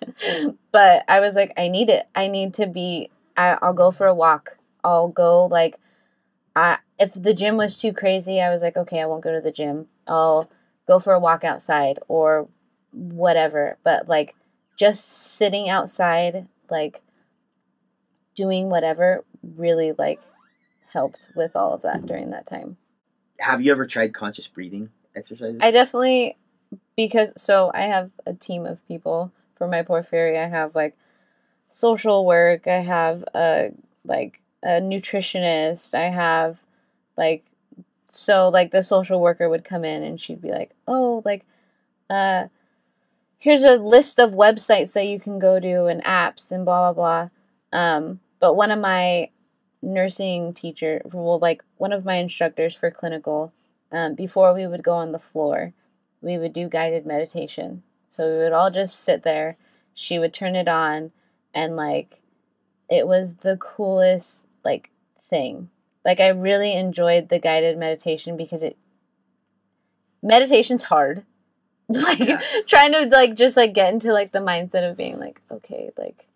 But I was like, I need it. I need to be, I'll go for a walk. I'll go, like, if the gym was too crazy, I was like, okay, I won't go to the gym. I'll go for a walk outside or whatever. But, like, just sitting outside, like, doing whatever really, like, helped with all of that during that time. Have you ever tried conscious breathing exercises? I definitely, so I have a team of people for my porphyria. I have, like, social work. I have a nutritionist. I have, like, so, like, the social worker would come in and she'd be like, oh, like, here's a list of websites that you can go to and apps and blah, blah, blah. But one of my nursing teacher, well, like, one of my instructors for clinical, before we would go on the floor, we would do guided meditation. So we would all just sit there. She would turn it on, and, like, it was the coolest, like, thing. Like, I really enjoyed the guided meditation because meditation's hard. Like, yeah. Trying to, like, just, like, get into, like, the mindset of being, like, okay, like,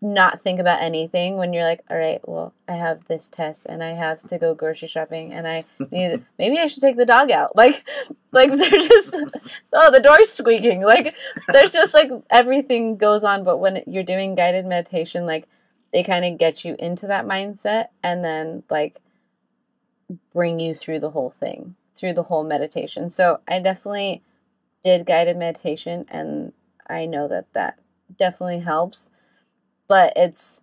not think about anything when you're like, all right, well, I have this test and I have to go grocery shopping and I need maybe I should take the dog out. Like they're just, oh, the door's squeaking. Like, there's just, like, everything goes on. But when you're doing guided meditation, like, they kind of get you into that mindset and then, like, bring you through the whole thing, through the whole meditation. So I definitely did guided meditation, and I know that definitely helps. But it's,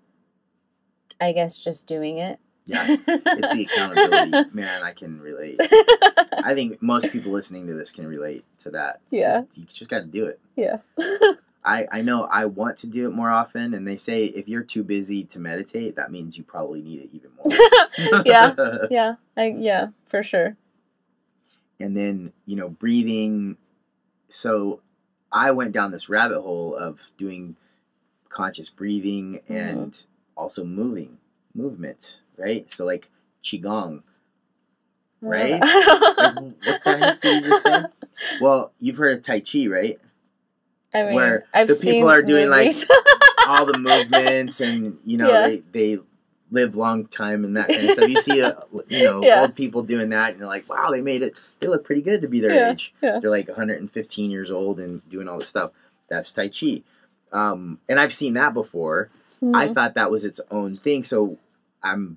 I guess, just doing it. Yeah, it's the accountability. Man, I can relate. I think most people listening to this can relate to that. Yeah. You just got to do it. Yeah. I know I want to do it more often, and they say if you're too busy to meditate, that means you probably need it even more. Yeah, for sure. And then, breathing. So I went down this rabbit hole of doing conscious breathing and also movement, right? So, like, qigong, right? Like, what the heck did you just say? Well, you've heard of Tai Chi, right? I mean, where I've the people are doing movies. Like all the movements, and they live long time and that kind of stuff. You see, old people doing that, and you're like, wow, they made it. They look pretty good to be their age. Yeah. They're like 115 years old and doing all this stuff. That's Tai Chi. And I've seen that before. Mm-hmm. I thought that was its own thing. So I'm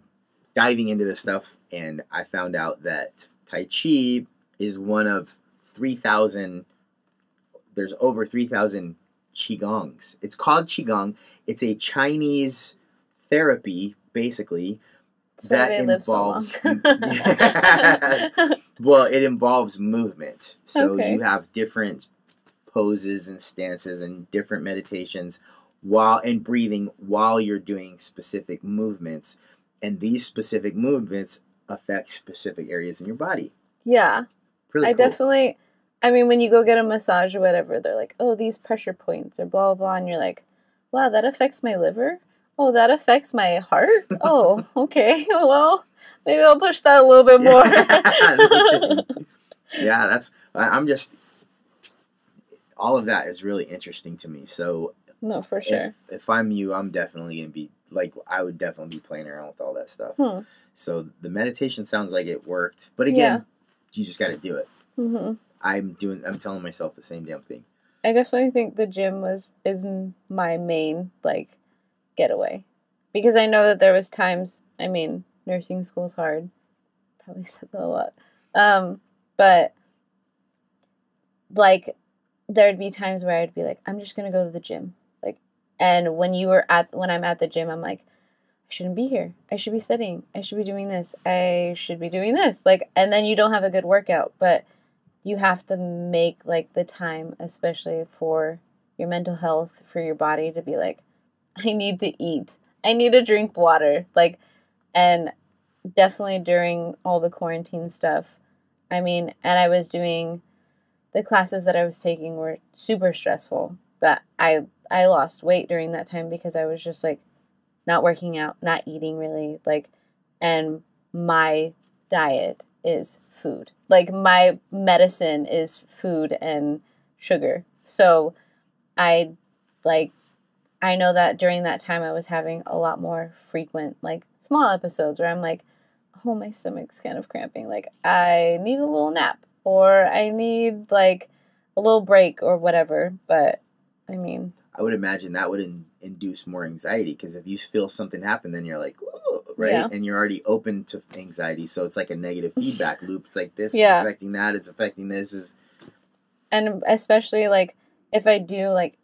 diving into this stuff, and I found out that Tai Chi is one of 3,000. there's over 3,000 qigongs. It's called qigong. It's a Chinese therapy, basically, That's why that they involves live so long. well, it involves movement. So Okay. you have different poses and stances and different meditations while and breathing while you're doing specific movements, and these specific movements affect specific areas in your body. Yeah. Really I cool. definitely, I mean, when you go get a massage or whatever, they're like, oh, these pressure points or blah, blah, blah. And you're like, wow, that affects my liver? Oh, that affects my heart? Oh, okay. Well, maybe I'll push that a little bit more. Yeah, that's, I'm just, all of that is really interesting to me. So, No, for sure. if I'm you, I'm definitely going to be, like, I would definitely be playing around with all that stuff. So, the meditation sounds like it worked. But again, you just got to do it. Mm-hmm. I'm telling myself the same damn thing. I definitely think the gym is my main, like, getaway. Because I know that there was times, I mean, nursing school's hard. Probably said that a lot. But, like, there'd be times where I'd be like, I'm just gonna go to the gym. Like, and when I'm at the gym, I'm like, I shouldn't be here. I should be studying. I should be doing this. I should be doing this. Like, and then you don't have a good workout, but you have to make, like, the time, especially for your mental health, for your body to be like, I need to eat. I need to drink water. Like, and definitely during all the quarantine stuff, I mean, and I was doing, the classes that I was taking were super stressful. That I lost weight during that time because I was just, like, not working out, not eating really, like, and my diet is food. Like, my medicine is food and sugar. So I, like, I know that during that time I was having a lot more frequent, like, small episodes where I'm like, oh, my stomach's kind of cramping. Like, I need a little nap, or I need, like, a little break or whatever. But, I mean, I would imagine that would induce more anxiety, because if you feel something happen, then you're like, oh, right? Yeah. And you're already open to anxiety. So it's like a negative feedback loop. It's like this is Yeah. affecting that, it's affecting this. And especially, like, if I do, like,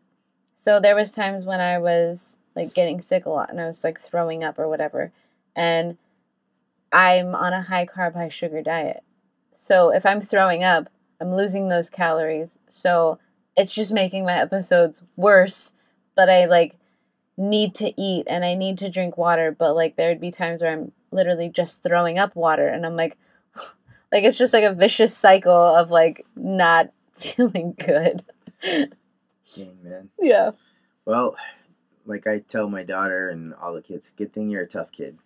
so there was times when I was, like, getting sick a lot and I was, like, throwing up or whatever. And I'm on a high carb, high sugar diet. So if I'm throwing up, I'm losing those calories. So it's just making my episodes worse. But I, like, need to eat and I need to drink water. But, like, there'd be times where I'm literally just throwing up water. And I'm like, like, it's just like a vicious cycle of, like, not feeling good. Dang, man. Yeah. Well, like I tell my daughter and all the kids, good thing you're a tough kid.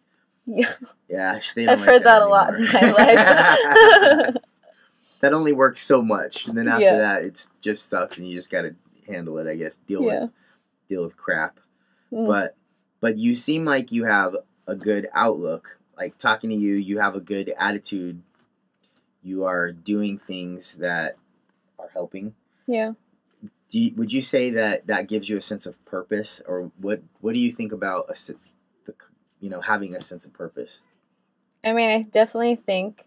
Yeah. Yeah, they don't I've like heard that a anymore. lot in my life. That only works so much, and then after Yeah. that, it just sucks, and you just gotta handle it. I guess deal with crap. Mm. But you seem like you have a good outlook. Like, talking to you, you have a good attitude. You are doing things that are helping. Yeah. Would you say that gives you a sense of purpose, or what do you think about having a sense of purpose? I mean, I definitely think,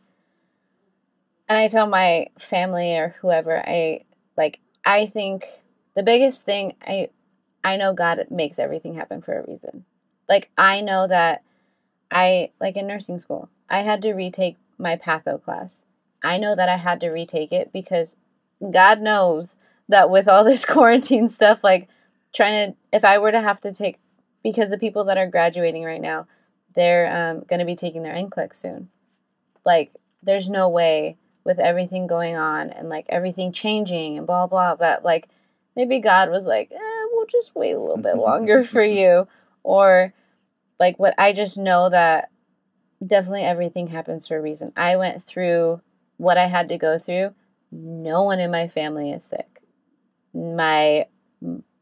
and I tell my family or whoever, I think the biggest thing, I know God makes everything happen for a reason. Like, I know that like, in nursing school, I had to retake my patho class. I know that I had to retake it because God knows that with all this quarantine stuff, like, if I were to have to take, because the people that are graduating right now, they're going to be taking their NCLEX soon. Like, there's no way with everything going on and, like, everything changing and blah, blah, that, like, maybe God was like, we'll just wait a little bit longer for you. Or, like, what I just know that definitely everything happens for a reason. I went through what I had to go through. No one in my family is sick. None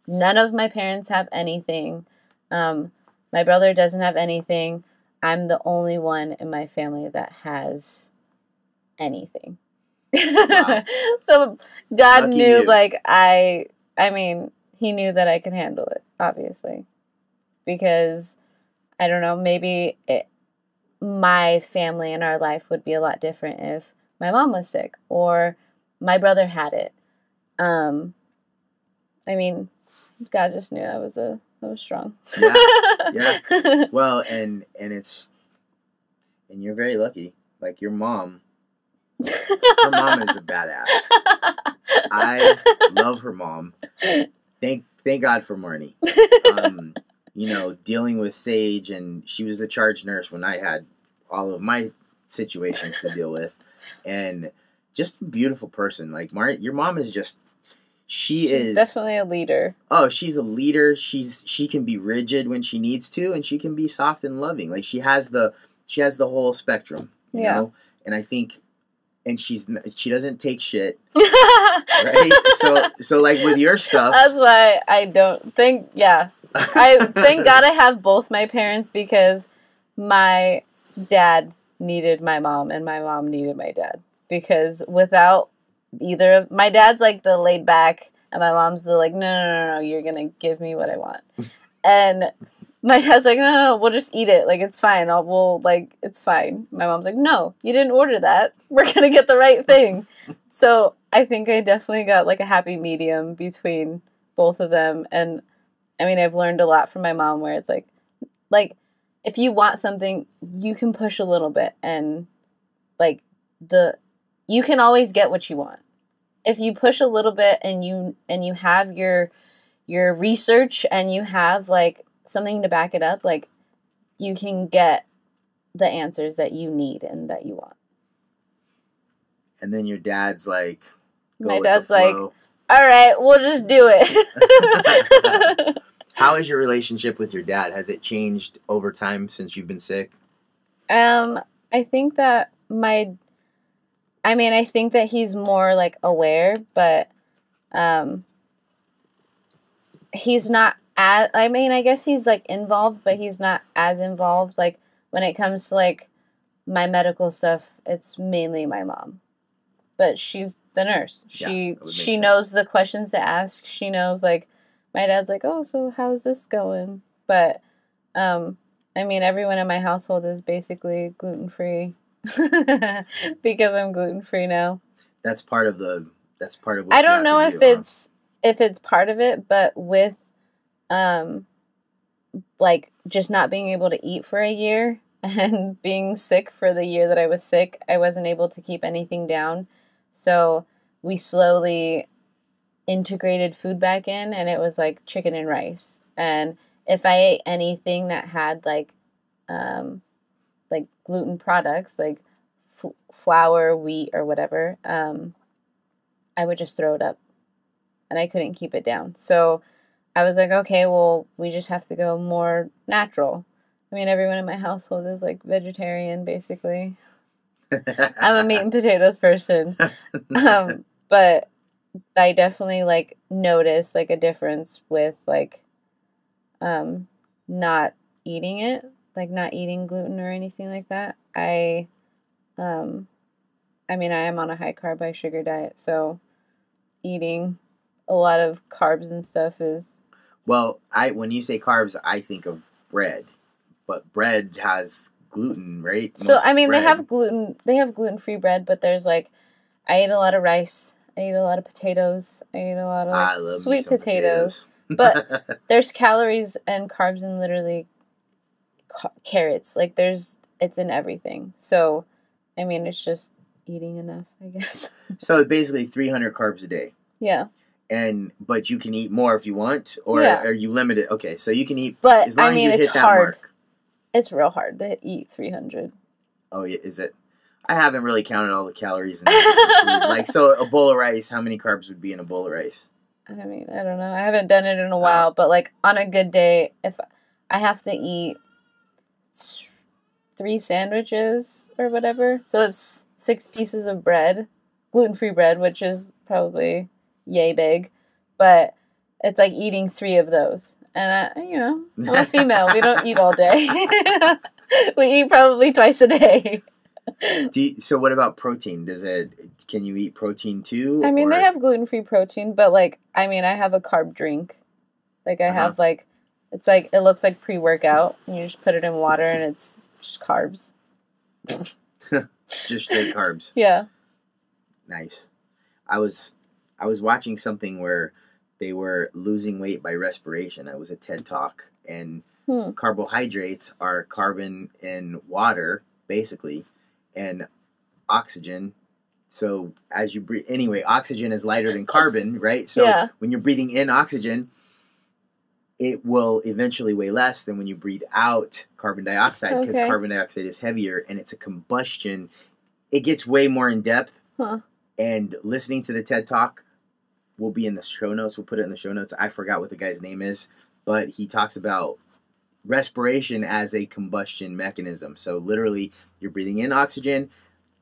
of my parents have anything. My brother doesn't have anything. I'm the only one in my family that has anything. Wow. So God Lucky knew, you. like, I mean, he knew that I could handle it, obviously. Because, I don't know, maybe my family and our life would be a lot different if my mom was sick or my brother had it. I mean, God just knew I was strong. Yeah. Well, and you're very lucky. Like your mom is a badass. I love her mom. Thank God for Marnie. Dealing with Sage, and she was the charge nurse when I had all of my situations to deal with, and just a beautiful person. Like your mom is just. She's definitely a leader. Oh, she's a leader. She can be rigid when she needs to, and she can be soft and loving. Like she has the whole spectrum, you know. And I think, and she doesn't take shit, right? So like with your stuff, that's why I don't think. Yeah, I thank God I have both my parents, because my dad needed my mom and my mom needed my dad, because without either of my dad's like the laid back and my mom's the like no, you're gonna give me what I want. And my dad's like no, we'll just eat it, like it's fine, it's fine. My mom's like no, you didn't order that, we're gonna get the right thing. So I think I definitely got like a happy medium between both of them. And I mean, I've learned a lot from my mom, where it's like if you want something, you can push a little bit, and like you can always get what you want. If you push a little bit and you have your research and you have like something to back it up, like you can get the answers that you need and that you want. And then your dad's like, my dad's like, all right, we'll just do it. How is your relationship with your dad? Has it changed over time since you've been sick? I think that I think that he's more like aware, but he's not as, I guess he's like involved, but he's not as involved. Like when it comes to like my medical stuff, it's mainly my mom. But she's the nurse. She knows the questions to ask. She knows, like, my dad's like, oh, so how's this going? But everyone in my household is basically gluten-free. Because I'm gluten-free now. That's part of what I don't know if it's part of it, but with like just not being able to eat for a year and being sick for the year that I was sick, I wasn't able to keep anything down. So we slowly integrated food back in, and it was like chicken and rice. And if I ate anything that had like gluten products, like flour, wheat, or whatever, I would just throw it up, and I couldn't keep it down. So I was like, okay, well, we just have to go more natural. I mean, everyone in my household is like vegetarian, basically. I'm a meat and potatoes person. But I definitely like noticed like a difference with like not eating it, like not eating gluten or anything like that. I am on a high carb, high sugar diet, so eating a lot of carbs and stuff is. Well, when you say carbs, I think of bread, but bread has gluten, right? So they have gluten-free bread, but there's like, I eat a lot of rice, I eat a lot of potatoes, I eat a lot of sweet potatoes. But there's calories and carbs in literally carrots. Like it's in everything. So, it's just eating enough, I guess. So basically 300 carbs a day. Yeah. But you can eat more if you want, or are you limited? Okay, so you can eat, but as long as you hit that hard. Mark. It's real hard to eat 300. Oh, yeah, is it? I haven't really counted all the calories in food. Like, so a bowl of rice, how many carbs would be in a bowl of rice? I don't know. I haven't done it in a while, but like on a good day, if I have to eat 3 sandwiches or whatever, so it's 6 pieces of bread, gluten-free bread, which is probably yay big, but it's like eating 3 of those. And I'm a female. We don't eat all day. We eat probably twice a day. So what about protein? Can you eat protein too? They have gluten-free protein, but like, I have a carb drink. Like I have like, it's like, it looks like pre-workout, and you just put it in water and it's just carbs. Just straight carbs. Yeah. Nice. I was watching something where they were losing weight by respiration. It was a TED Talk. And carbohydrates are carbon and water, basically, and oxygen. So as you breathe, anyway, oxygen is lighter than carbon, right? So when you're breathing in oxygen, it will eventually weigh less than when you breathe out carbon dioxide, because carbon dioxide is heavier and it's a combustion. It gets way more in depth. And listening to the TED Talk will be in the show notes. We'll put it in the show notes. I forgot what the guy's name is, but he talks about respiration as a combustion mechanism. So literally, you're breathing in oxygen,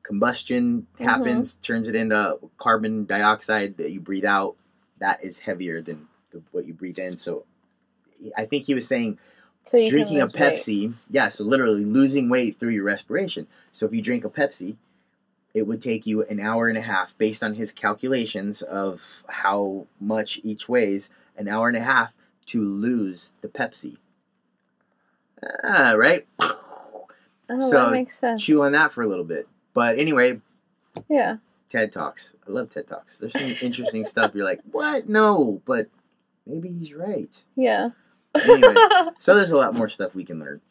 combustion happens, turns it into carbon dioxide that you breathe out. That is heavier than what you breathe in. So I think he was saying drinking a Pepsi, so literally losing weight through your respiration. So if you drink a Pepsi, it would take you an hour and a half, based on his calculations of how much each weighs, an hour and a half to lose the Pepsi. Right? Oh, so that makes sense. Chew on that for a little bit. But anyway, yeah. TED Talks. I love TED Talks. There's some interesting stuff. You're like, what? No, but maybe he's right. Yeah. Anyway, so there's a lot more stuff we can learn.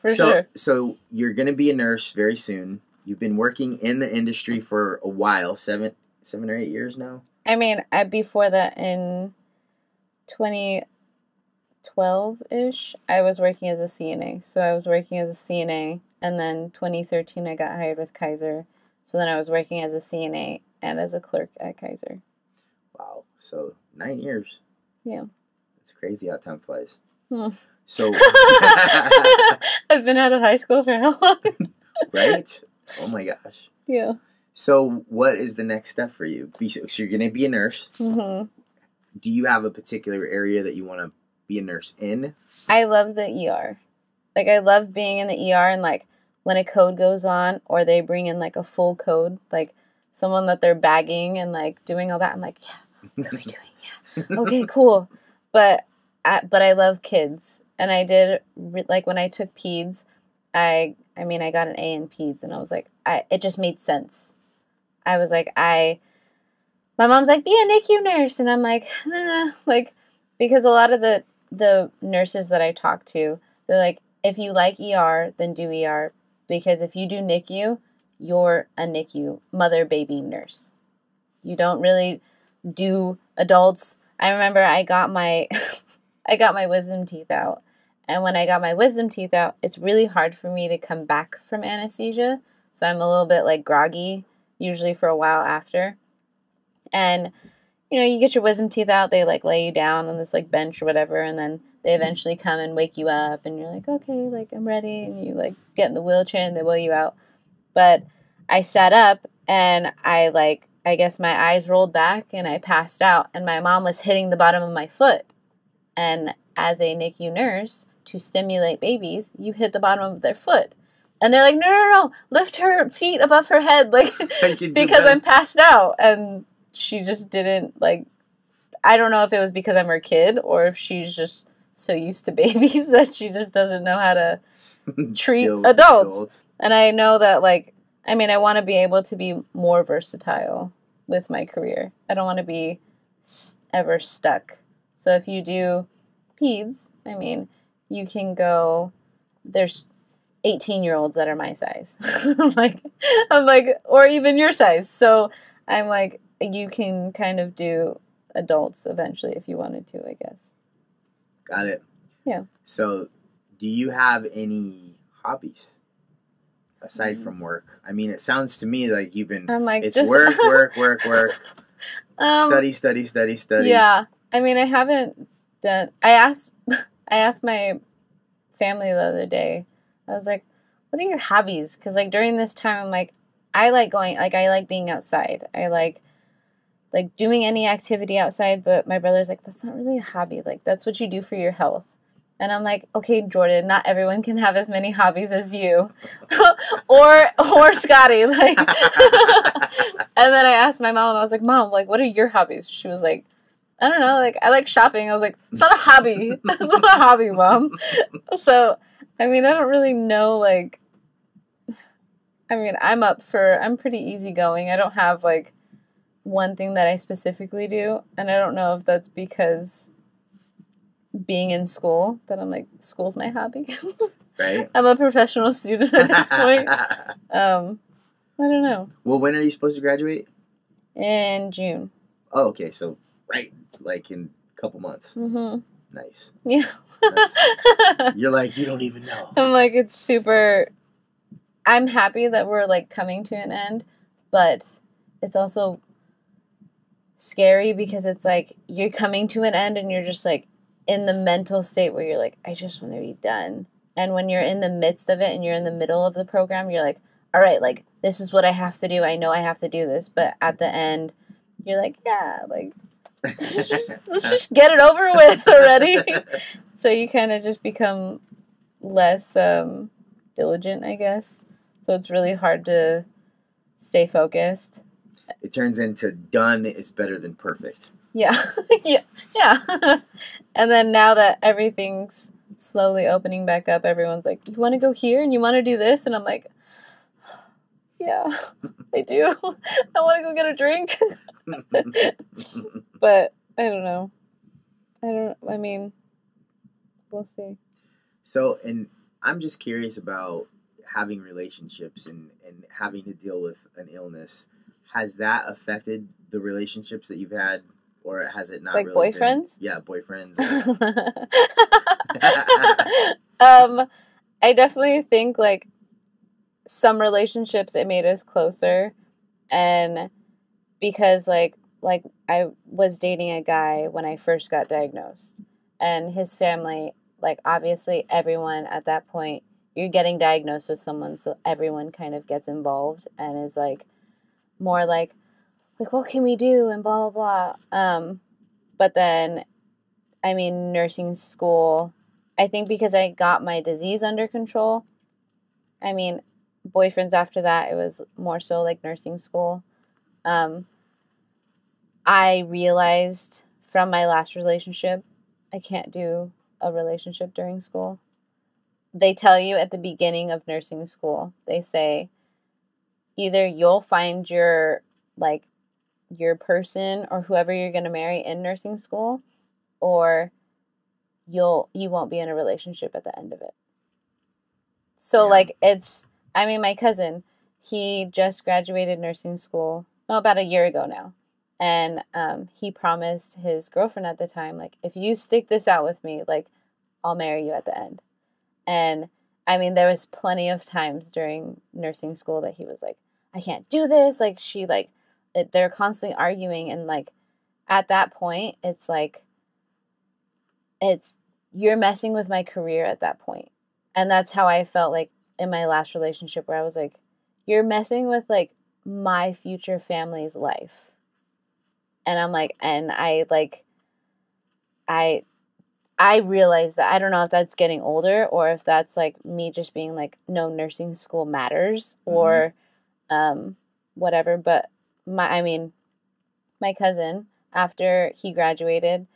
For sure. So you're going to be a nurse very soon. You've been working in the industry for a while, 7 or 8 years now? I mean, before that, in 2012-ish, I was working as a CNA. So I was working as a CNA, and then 2013 I got hired with Kaiser. So then I was working as a CNA and as a clerk at Kaiser. Wow. So 9 years. Yeah. It's crazy how time flies. So I've been out of high school for how long? Right? Oh my gosh. Yeah. So what is the next step for you? So you're going to be a nurse. Do you have a particular area that you want to be a nurse in? I love the ER. Like, I love being in the ER, and like when a code goes on or they bring in like a full code, like someone that they're bagging and like doing all that, I'm like, yeah, what are we doing? Yeah. Okay, cool. But I love kids. And I did, like, when I took peds, I got an A in peds, and I was like, it just made sense. I was like, my mom's like, be a NICU nurse. And I'm like, like, because a lot of the nurses that I talk to, they're like, if you like ER, then do ER. Because if you do NICU, you're a NICU mother-baby nurse. You don't really do adults. I remember I got my wisdom teeth out. And when I got my wisdom teeth out, it's really hard for me to come back from anesthesia. So I'm a little bit like groggy, usually for a while after. And, you know, you get your wisdom teeth out, they like lay you down on this like bench or whatever, and then they eventually come and wake you up, and you're like, okay, like I'm ready, and you like get in the wheelchair and they wheel you out. But I sat up and I guess my eyes rolled back and I passed out, and my mom was hitting the bottom of my foot. And as a NICU nurse, to stimulate babies, you hit the bottom of their foot. And they're like, no, lift her feet above her head, like, because I'm passed out. And she just didn't, like, I don't know if it was because I'm her kid or if she's just so used to babies that she just doesn't know how to treat adults. And I know that, like, I mean, I want to be able to be more versatile with my career. I don't want to be ever stuck. So if you do peds, I mean, you can go, there's 18-year-olds that are my size. I'm like, or even your size. So I'm like, you can kind of do adults eventually if you wanted to, I guess. Got it. Yeah. So do you have any hobbies aside from work? I mean, it sounds to me like you've been, it's just work. Study. Yeah. I mean, I haven't done, I asked my family the other day, I was like, what are your hobbies? Because like during this time, I'm like, I like being outside. I like doing any activity outside, but my brother's like, that's not really a hobby. Like, that's what you do for your health. And I'm like, okay, Jordan, not everyone can have as many hobbies as you. or Scotty. Like, and then I asked my mom, and I was like, Mom, like, what are your hobbies? She was like, I don't know, like, I like shopping. I was like, it's not a hobby. It's not a hobby, Mom. So, I mean, I don't really know, like, I mean, I'm pretty easygoing. I don't have, like, one thing that I specifically do, and I don't know if that's because being in school, that I'm like, school's my hobby. Right? I'm a professional student at this point. I don't know. Well, when are you supposed to graduate? In June. Oh, okay. So, right, like in a couple months. Mm-hmm. Nice. Yeah. You're like, you don't even know. I'm like, it's super... I'm happy that we're, like, coming to an end, but it's also scary because it's like, you're coming to an end and you're just, like, in the mental state where you're like, I just want to be done. And when you're in the midst of it and you're in the middle of the program, you're like, all right, like, this is what I have to do. I know I have to do this. But at the end, you're like, yeah, like, let's just get it over with already. So you kind of just become less diligent, I guess. So it's really hard to stay focused. It turns into done is better than perfect. Yeah. yeah. And then now that everything's slowly opening back up, everyone's like, you want to go here and you want to do this? And I'm like, yeah, I do. I want to go get a drink. But I don't know. I mean, we'll see. So, and I'm just curious about having relationships and having to deal with an illness. Has that affected the relationships that you've had, or has it not? Like really boyfriends? Yeah, boyfriends. I definitely think like some relationships it made us closer, and because like I was dating a guy when I first got diagnosed, and his family, like obviously everyone at that point, you're getting diagnosed with someone, so everyone kind of gets involved and is like more like what can we do and blah blah blah. But then, I mean, nursing school, I think because I got my disease under control, I mean, boyfriends after that, it was more so like nursing school. I realized from my last relationship, I can't do a relationship during school. They tell you at the beginning of nursing school, they say, either you'll find your, like, your person or whoever you're going to marry in nursing school, or you won't be in a relationship at the end of it. So, like, it's, I mean, my cousin, he just graduated nursing school, about a year ago now. And he promised his girlfriend at the time, like, if you stick this out with me, like, I'll marry you at the end. And, I mean, there was plenty of times during nursing school that he was like, I can't do this. Like, she, like, they're constantly arguing. And, like, at that point, it's like, you're messing with my career at that point. And that's how I felt like in my last relationship, where I was like, you're messing with like my future family's life. And I'm like, and I realized that, I don't know if that's getting older or if that's like me just being like, no, nursing school matters or whatever. But my cousin, after he graduated,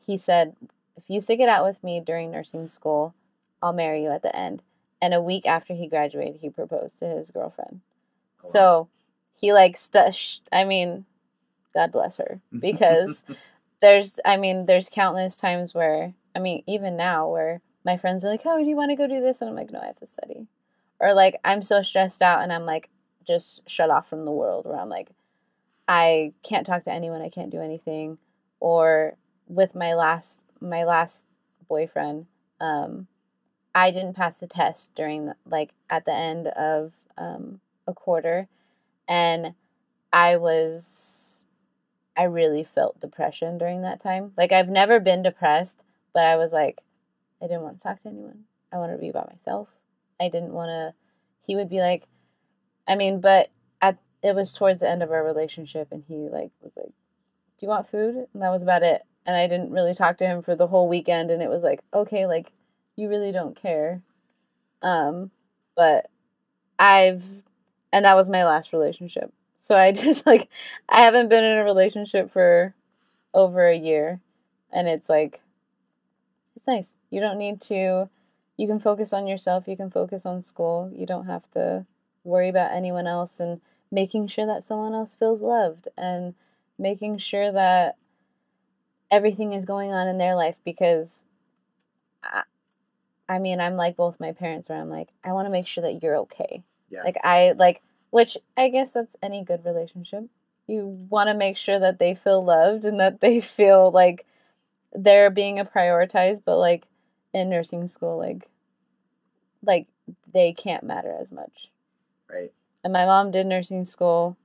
he said, if you stick it out with me during nursing school, I'll marry you at the end. And a week after he graduated, he proposed to his girlfriend. Oh, wow. So he like, God bless her, because there's countless times where, even now where my friends are like, oh, do you want to go do this? And I'm like, no, I have to study. Or like, I'm so stressed out and I'm like, just shut off from the world, where I'm like, I can't talk to anyone. I can't do anything. Or with my last boyfriend, I didn't pass the test during at the end of a quarter, and I really felt depression during that time. Like, I've never been depressed, but I was like, I didn't want to talk to anyone. I wanted to be by myself. I didn't want to. He would be like, but it was towards the end of our relationship, and he was like, do you want food? And that was about it. And I didn't really talk to him for the whole weekend, and it was like, okay, like, you really don't care. But and that was my last relationship. So I just I haven't been in a relationship for over a year, and it's like, it's nice. You don't need to, you can focus on yourself. You can focus on school. You don't have to worry about anyone else. And making sure that someone else feels loved and making sure that everything is going on in their life, because I mean, I'm like both my parents where I'm like, I want to make sure that you're okay. Yeah. Which I guess that's any good relationship. You want to make sure that they feel loved and that they feel like they're being prioritized, but like in nursing school, like they can't matter as much. Right. And my mom did nursing school,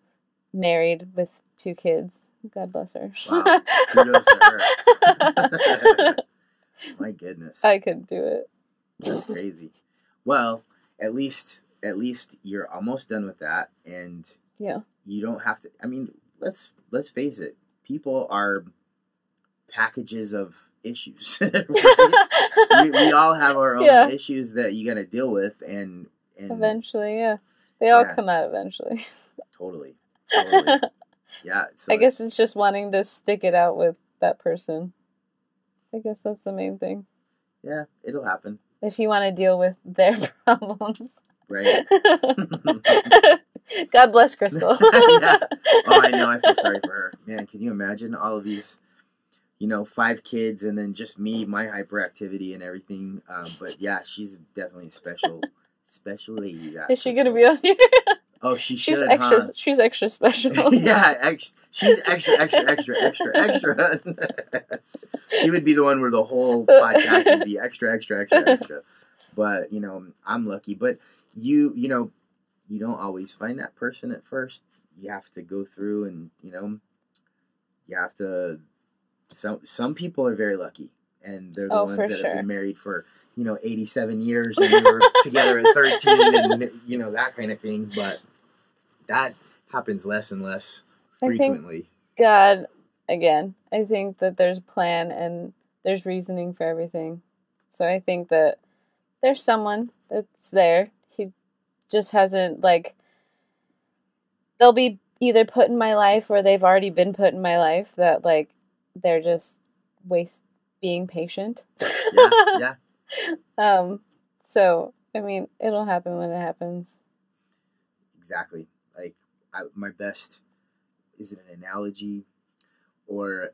married with 2 kids. God bless her. Wow. Kudos to her. My goodness. I couldn't do it. That's crazy. Well, at least you're almost done with that, and yeah, you don't have to. I mean, let's face it. People are packages of issues. Right? we all have our own issues that you got to deal with, and eventually, they all come out eventually. Totally. Yeah. So I guess it's just wanting to stick it out with that person. I guess that's the main thing. Yeah, it'll happen. If you want to deal with their problems. Right. God bless Crystal. Yeah. Oh, I know. I feel sorry for her. Man, can you imagine all of these, 5 kids and then just me, my hyperactivity and everything. But yeah, she's definitely a special lady. Is she going to be on here? Oh, she's extra. Huh? She's extra special. Yeah, she's extra. She would be the one where the whole podcast would be extra. But I'm lucky. But you don't always find that person at first. You have to go through, and you have to. Some people are very lucky, and they're the ones that have been married for 87 years, and they were together at 13, and that kind of thing. But that happens less and less frequently. I think that there's a plan and there's reasoning for everything. So I think that there's someone that's there. He just hasn't, they'll be either put in my life or they've already been put in my life that, they're just being patient. Yeah. So, I mean, it'll happen when it happens. Exactly. My best, is it an analogy? Or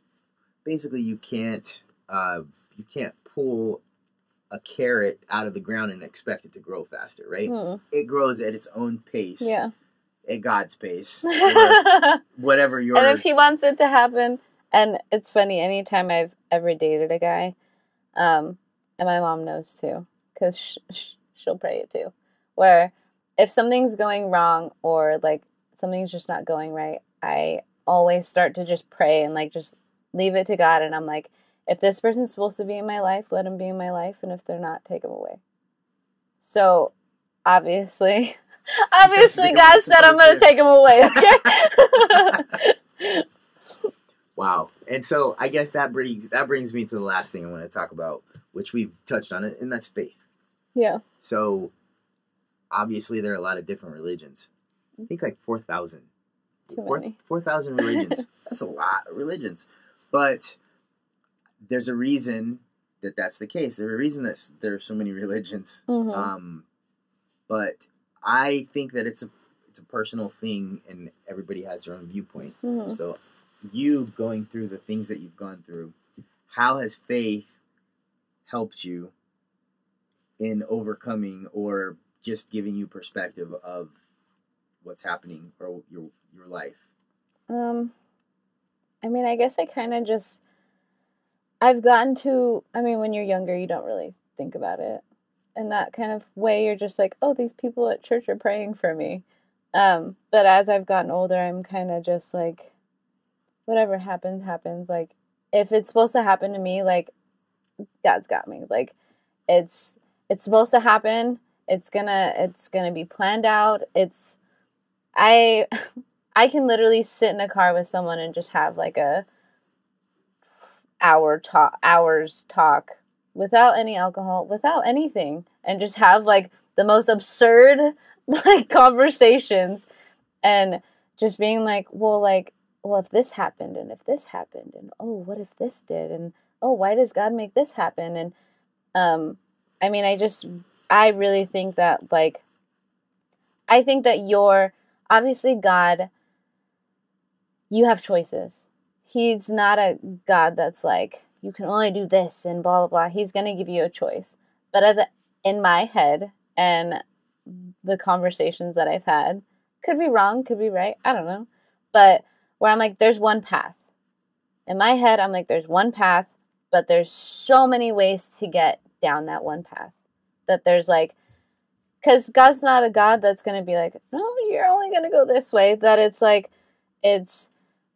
basically you can't pull a carrot out of the ground and expect it to grow faster, right? It grows at its own pace. Yeah. At God's pace. Whatever yours. And if he wants it to happen, and it's funny, anytime I've ever dated a guy, and my mom knows too, because she'll pray it too, where if something's going wrong or something's just not going right, I always start to just pray and just leave it to God. And I'm like, if this person's supposed to be in my life, let them be in my life. And if they're not, take them away. So obviously God said I'm going to take them away. Okay. Wow. And so I guess that brings me to the last thing I want to talk about, which we've touched on it, and that's faith. Yeah. So obviously there are a lot of different religions. I think 4,000. 4,000 religions. That's a lot of religions. But there's a reason that that's the case. There's a reason that there are so many religions. Mm-hmm. But I think that it's a personal thing, and everybody has their own viewpoint. Mm-hmm. So you going through the things that you've gone through, how has faith helped you in overcoming or just giving you perspective of what's happening or your life? I mean, I guess I kind of I've gotten to, when you're younger, you don't really think about it. In that kind of way, you're just like, oh, these people at church are praying for me. But as I've gotten older, I'm kind of just whatever happens. If it's supposed to happen to me, God's got me. It's supposed to happen. It's gonna be planned out. I can literally sit in a car with someone and just have a hours talk without any alcohol, without anything, and just have the most absurd conversations, and just being well, if this happened and if this happened and oh, what if this did, and oh, why does God make this happen? And I really think that I think that your obviously God, you have choices. He's not a God that's like, you can only do this and blah, blah, blah. He's going to give you a choice. But in my head and the conversations that I've had, could be wrong, could be right, I don't know. But where I'm like, there's one path. In my head, I'm like, there's one path, but there's so many ways to get down that one path. That there's like, because God's not a God that's going to be like, no, you're only going to go this way. That it's like,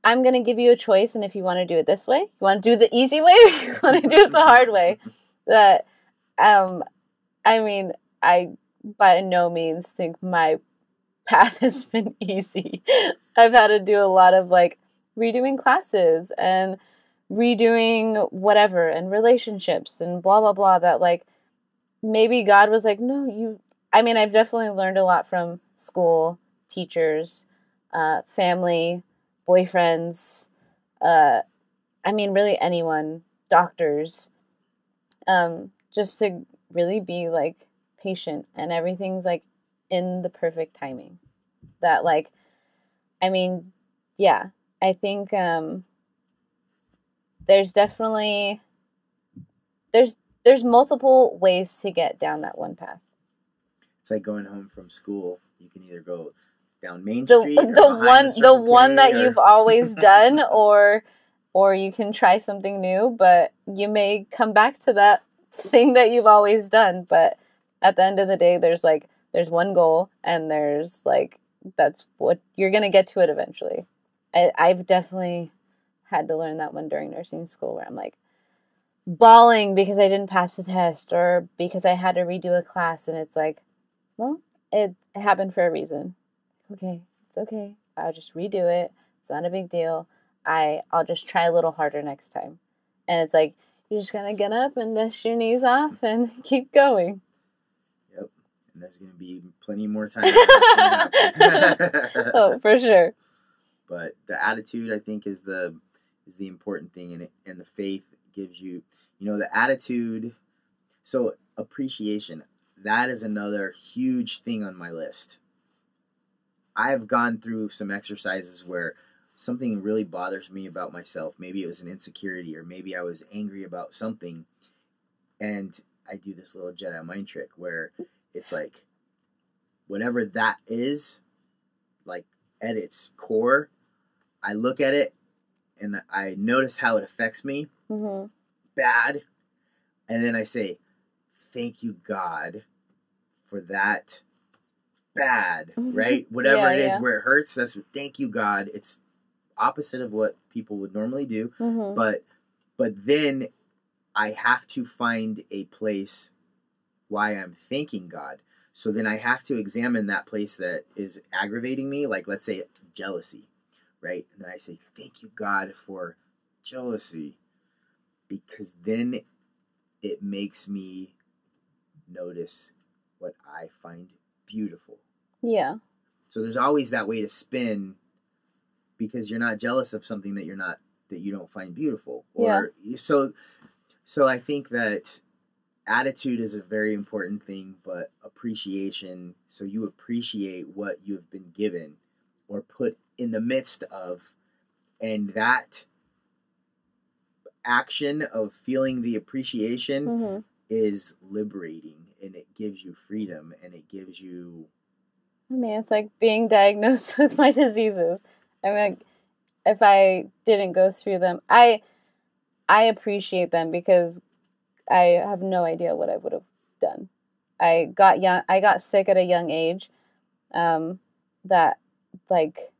I'm going to give you a choice, and if you want to do it this way, you want to do the easy way, or you want to do it the hard way. That, I mean, I by no means think my path has been easy. I've had to do a lot of like redoing classes and redoing whatever and relationships and blah, blah, blah. That like maybe God was like, no, I've definitely learned a lot from school, teachers, family, boyfriends, really anyone, doctors, just to really be like patient, and everything's like in the perfect timing. That like, yeah, I think there's definitely there's multiple ways to get down that one path. It's like going home from school. You can either go down Main Street, the one that you've always done, or you can try something new, but you may come back to that thing that you've always done. But at the end of the day, there's one goal, and there's like, that's what you're gonna get to it eventually. I've definitely had to learn that one during nursing school, where I'm like bawling because I didn't pass the test, or because I had to redo a class, and it's like, well, it happened for a reason. Okay, it's okay. I'll just redo it. It's not a big deal. I'll just try a little harder next time. And it's like, you're just gonna get up and dust your knees off and keep going. Yep. And there's gonna be plenty more time. Oh, for sure. But the attitude, I think, is the important thing in it, and the faith gives you, the attitude. So appreciation, that is another huge thing on my list. I've gone through some exercises where something really bothers me about myself. Maybe it was an insecurity, or maybe I was angry about something, and I do this little Jedi mind trick where it's like, whatever that is, like at its core, I look at it and I notice how it affects me, bad, and then I say, thank you, God, for that bad, right? Whatever it is where it hurts, that's what, thank you, God. It's opposite of what people would normally do, but then I have to find a place why I'm thanking God. So then I have to examine that place that is aggravating me, like let's say jealousy, right? And then I say, thank you, God, for jealousy, because then it makes me notice what I find beautiful. Yeah. So there's always that way to spin, because you're not jealous of something that you don't find beautiful. Or so I think that attitude is a very important thing, but appreciation, so you appreciate what you've been given or put in the midst of, and that action of feeling the appreciation is liberating, and it gives you freedom, and it gives you, it's like being diagnosed with my diseases. If I didn't go through them, I appreciate them, because I have no idea what I would have done. I got sick at a young age. That like,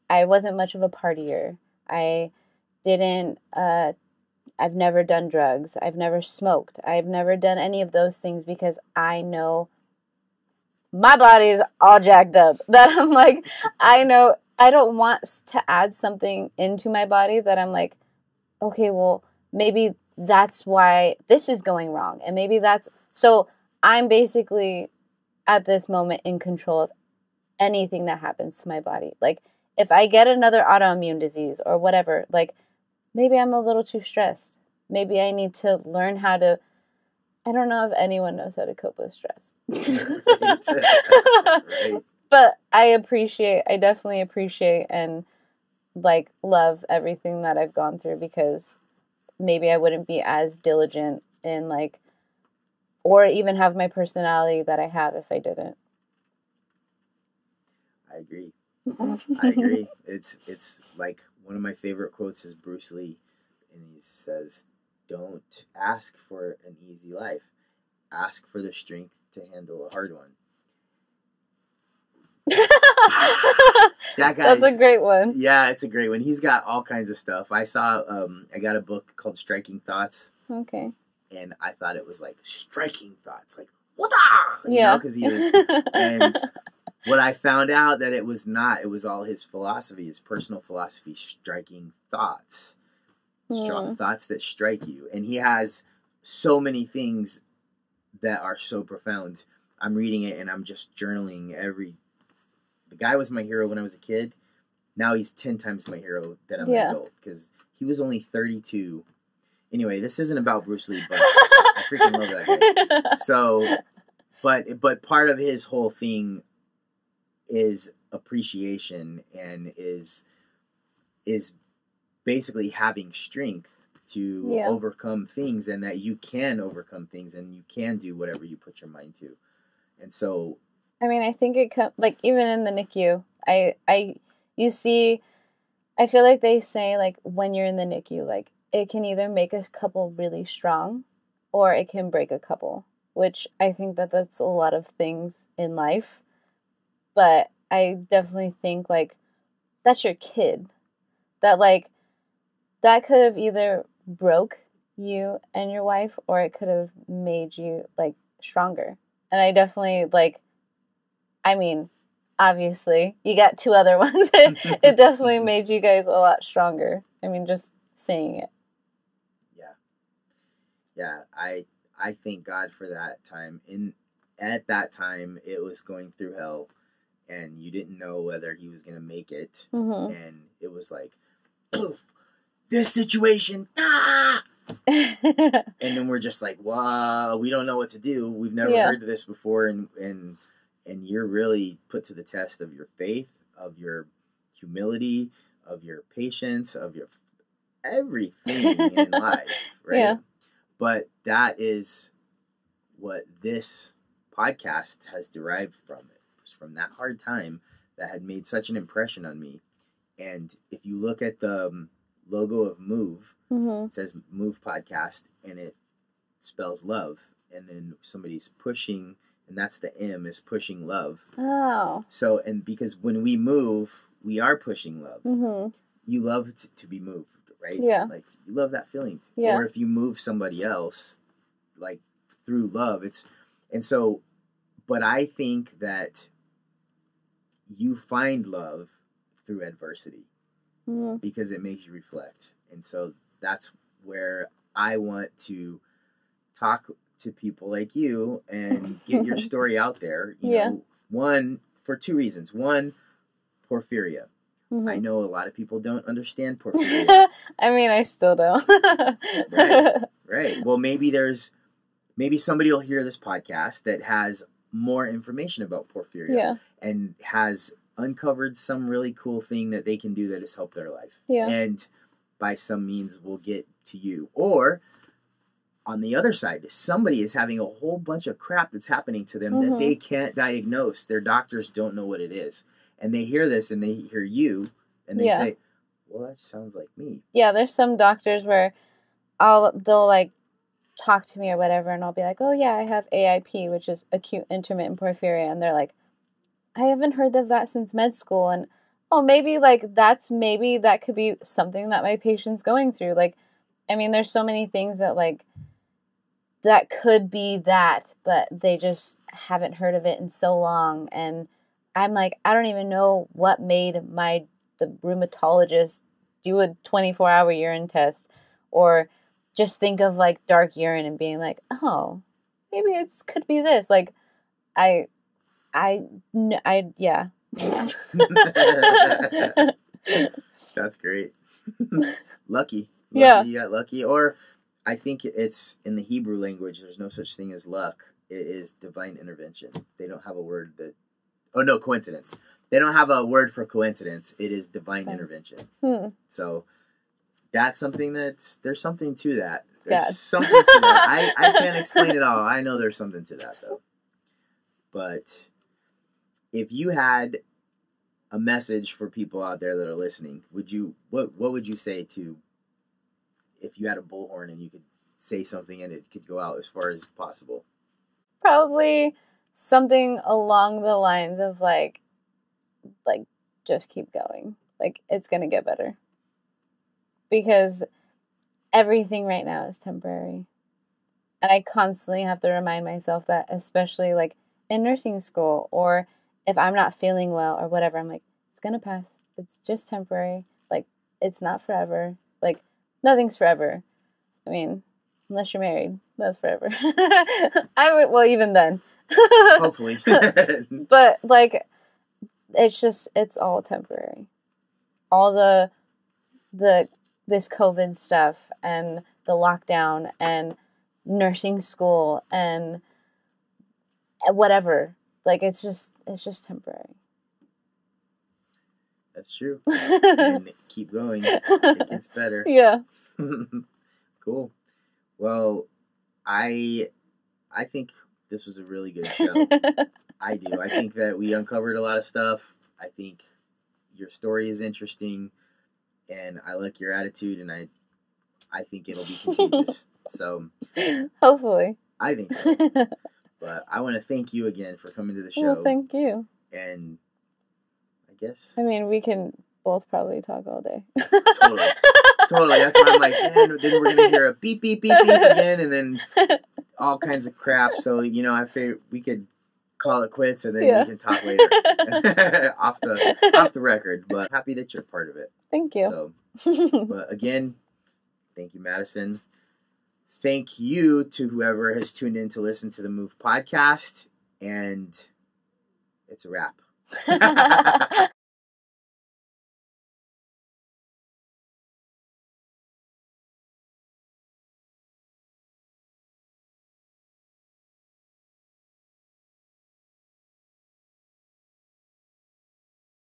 I wasn't much of a partier. I didn't. I've never done drugs. I've never smoked. I've never done any of those things, because I know my body is all jacked up. That I'm like, I know I don't want to add something into my body that I'm like, okay, well, maybe that's why this is going wrong. And maybe so I'm basically at this moment in control of anything that happens to my body. Like, if I get another autoimmune disease or whatever, like, maybe I'm a little too stressed. Maybe I need to learn how to, I don't know if anyone knows how to cope with stress. Right. But I definitely appreciate and like love everything that I've gone through, because maybe I wouldn't be as diligent in like, or even have my personality that I have if I didn't. I agree. I agree. It's like one of my favorite quotes is Bruce Lee, and he says, "Don't ask for an easy life. Ask for the strength to handle a hard one." That guy's, that's a great one. Yeah, it's a great one. He's got all kinds of stuff. I got a book called Striking Thoughts. Okay. And I thought it was like striking thoughts, like what? Yeah, because he was. And what I found out that it was not. It was all his philosophy, his personal philosophy, striking thoughts, thoughts that strike you. And he has so many things that are so profound. I'm reading it and I'm just journaling every. The guy was my hero when I was a kid. Now he's 10 times my hero that I'm an adult, because he was only 32. Anyway, this isn't about Bruce Lee, but I freaking love that guy. So, but part of his whole thing is appreciation, and is basically having strength to overcome things, and that you can overcome things, and you can do whatever you put your mind to. And so, I mean, I think it like even in the NICU, you see, I feel like they say like when you're in the NICU, like it can either make a couple really strong, or it can break a couple, which I think that that's a lot of things in life. But I definitely think like that's your kid, that like that could have either broke you and your wife, or it could have made you like stronger. And I definitely like, I mean, obviously you got two other ones. It definitely made you guys a lot stronger. I mean, just saying it. Yeah, I thank God for that time. At that time, it was going through hell, and you didn't know whether he was gonna make it, and it was like, poof, this situation, and then we're just like, wow, we don't know what to do. We've never heard of this before, and you're really put to the test of your faith, of your humility, of your patience, of your everything in life, right? Yeah. But that is what this podcast has derived from. It was from that hard time that had made such an impression on me. And if you look at the logo of Move, it says Move Podcast, and it spells love. And then somebody's pushing, and that's the M, is pushing love. Oh. So, and because when we move, we are pushing love. You love to be moved, right? Yeah. Like, you love that feeling. Yeah. Or if you move somebody else, like, through love, but I think that you find love through adversity, because it makes you reflect. And so that's where I want to talk to people like you and get your story out there. You know, one, for two reasons. One, Porphyria. I know a lot of people don't understand Porphyria. I mean, I still don't. Right. Well, maybe somebody will hear this podcast that has more information about Porphyria and has uncovered some really cool thing that they can do that has helped their life. Yeah. And by some means will get to you. Or on the other side, somebody is having a whole bunch of crap that's happening to them that they can't diagnose. Their doctors don't know what it is. And they hear this and they hear you and they say, well, that sounds like me. Yeah, there's some doctors where they'll like talk to me or whatever, and I'll be like, oh yeah, I have AIP, which is acute intermittent porphyria, and they're like, I haven't heard of that since med school, and maybe that could be something that my patient's going through. Like, I mean, there's so many things that like that could be that, but they just haven't heard of it in so long, and I'm like, I don't even know what made the rheumatologist do a 24-hour urine test, or just think of like dark urine and being like, oh, maybe it could be this. Like, yeah. That's great. Lucky. Yeah. You got lucky. Or I think it's in the Hebrew language, there's no such thing as luck. It is divine intervention. They don't have a word that Oh, no, coincidence. They don't have a word for coincidence. It is divine intervention. So that's something there's something to that. There's something to that. I can't explain it all. I know there's something to that, though. But if you had a message for people out there that are listening, what would you say to, if you had a bullhorn and you could say something and it could go out as far as possible? Probably something along the lines of like just keep going. Like, it's gonna get better. Because everything right now is temporary. And I constantly have to remind myself that, especially like in nursing school, or if I'm not feeling well or whatever, I'm like, it's gonna pass. It's just temporary. Like, it's not forever. Like, nothing's forever. I mean, unless you're married, that's forever. Well, even then. Hopefully. But like, it's all temporary. All this COVID stuff and the lockdown and nursing school and whatever. Like, it's just temporary. That's true. And keep going. It gets better. Yeah. Cool. Well, I think this was a really good show. I do. I think that we uncovered a lot of stuff. I think your story is interesting, and I like your attitude, and I think it'll be contagious. So hopefully. I think so. But I want to thank you again for coming to the show. Well, thank you. And I guess, I mean, we can both probably talk all day. Totally. That's why I'm like, man, then we're gonna hear a beep beep beep beep again, and then all kinds of crap. So I figured we could call it quits, and then we can talk later off the record. But happy that you're part of it. Thank you. So, but again, thank you, Madison. Thank you to whoever has tuned in to listen to the Move podcast, and it's a wrap.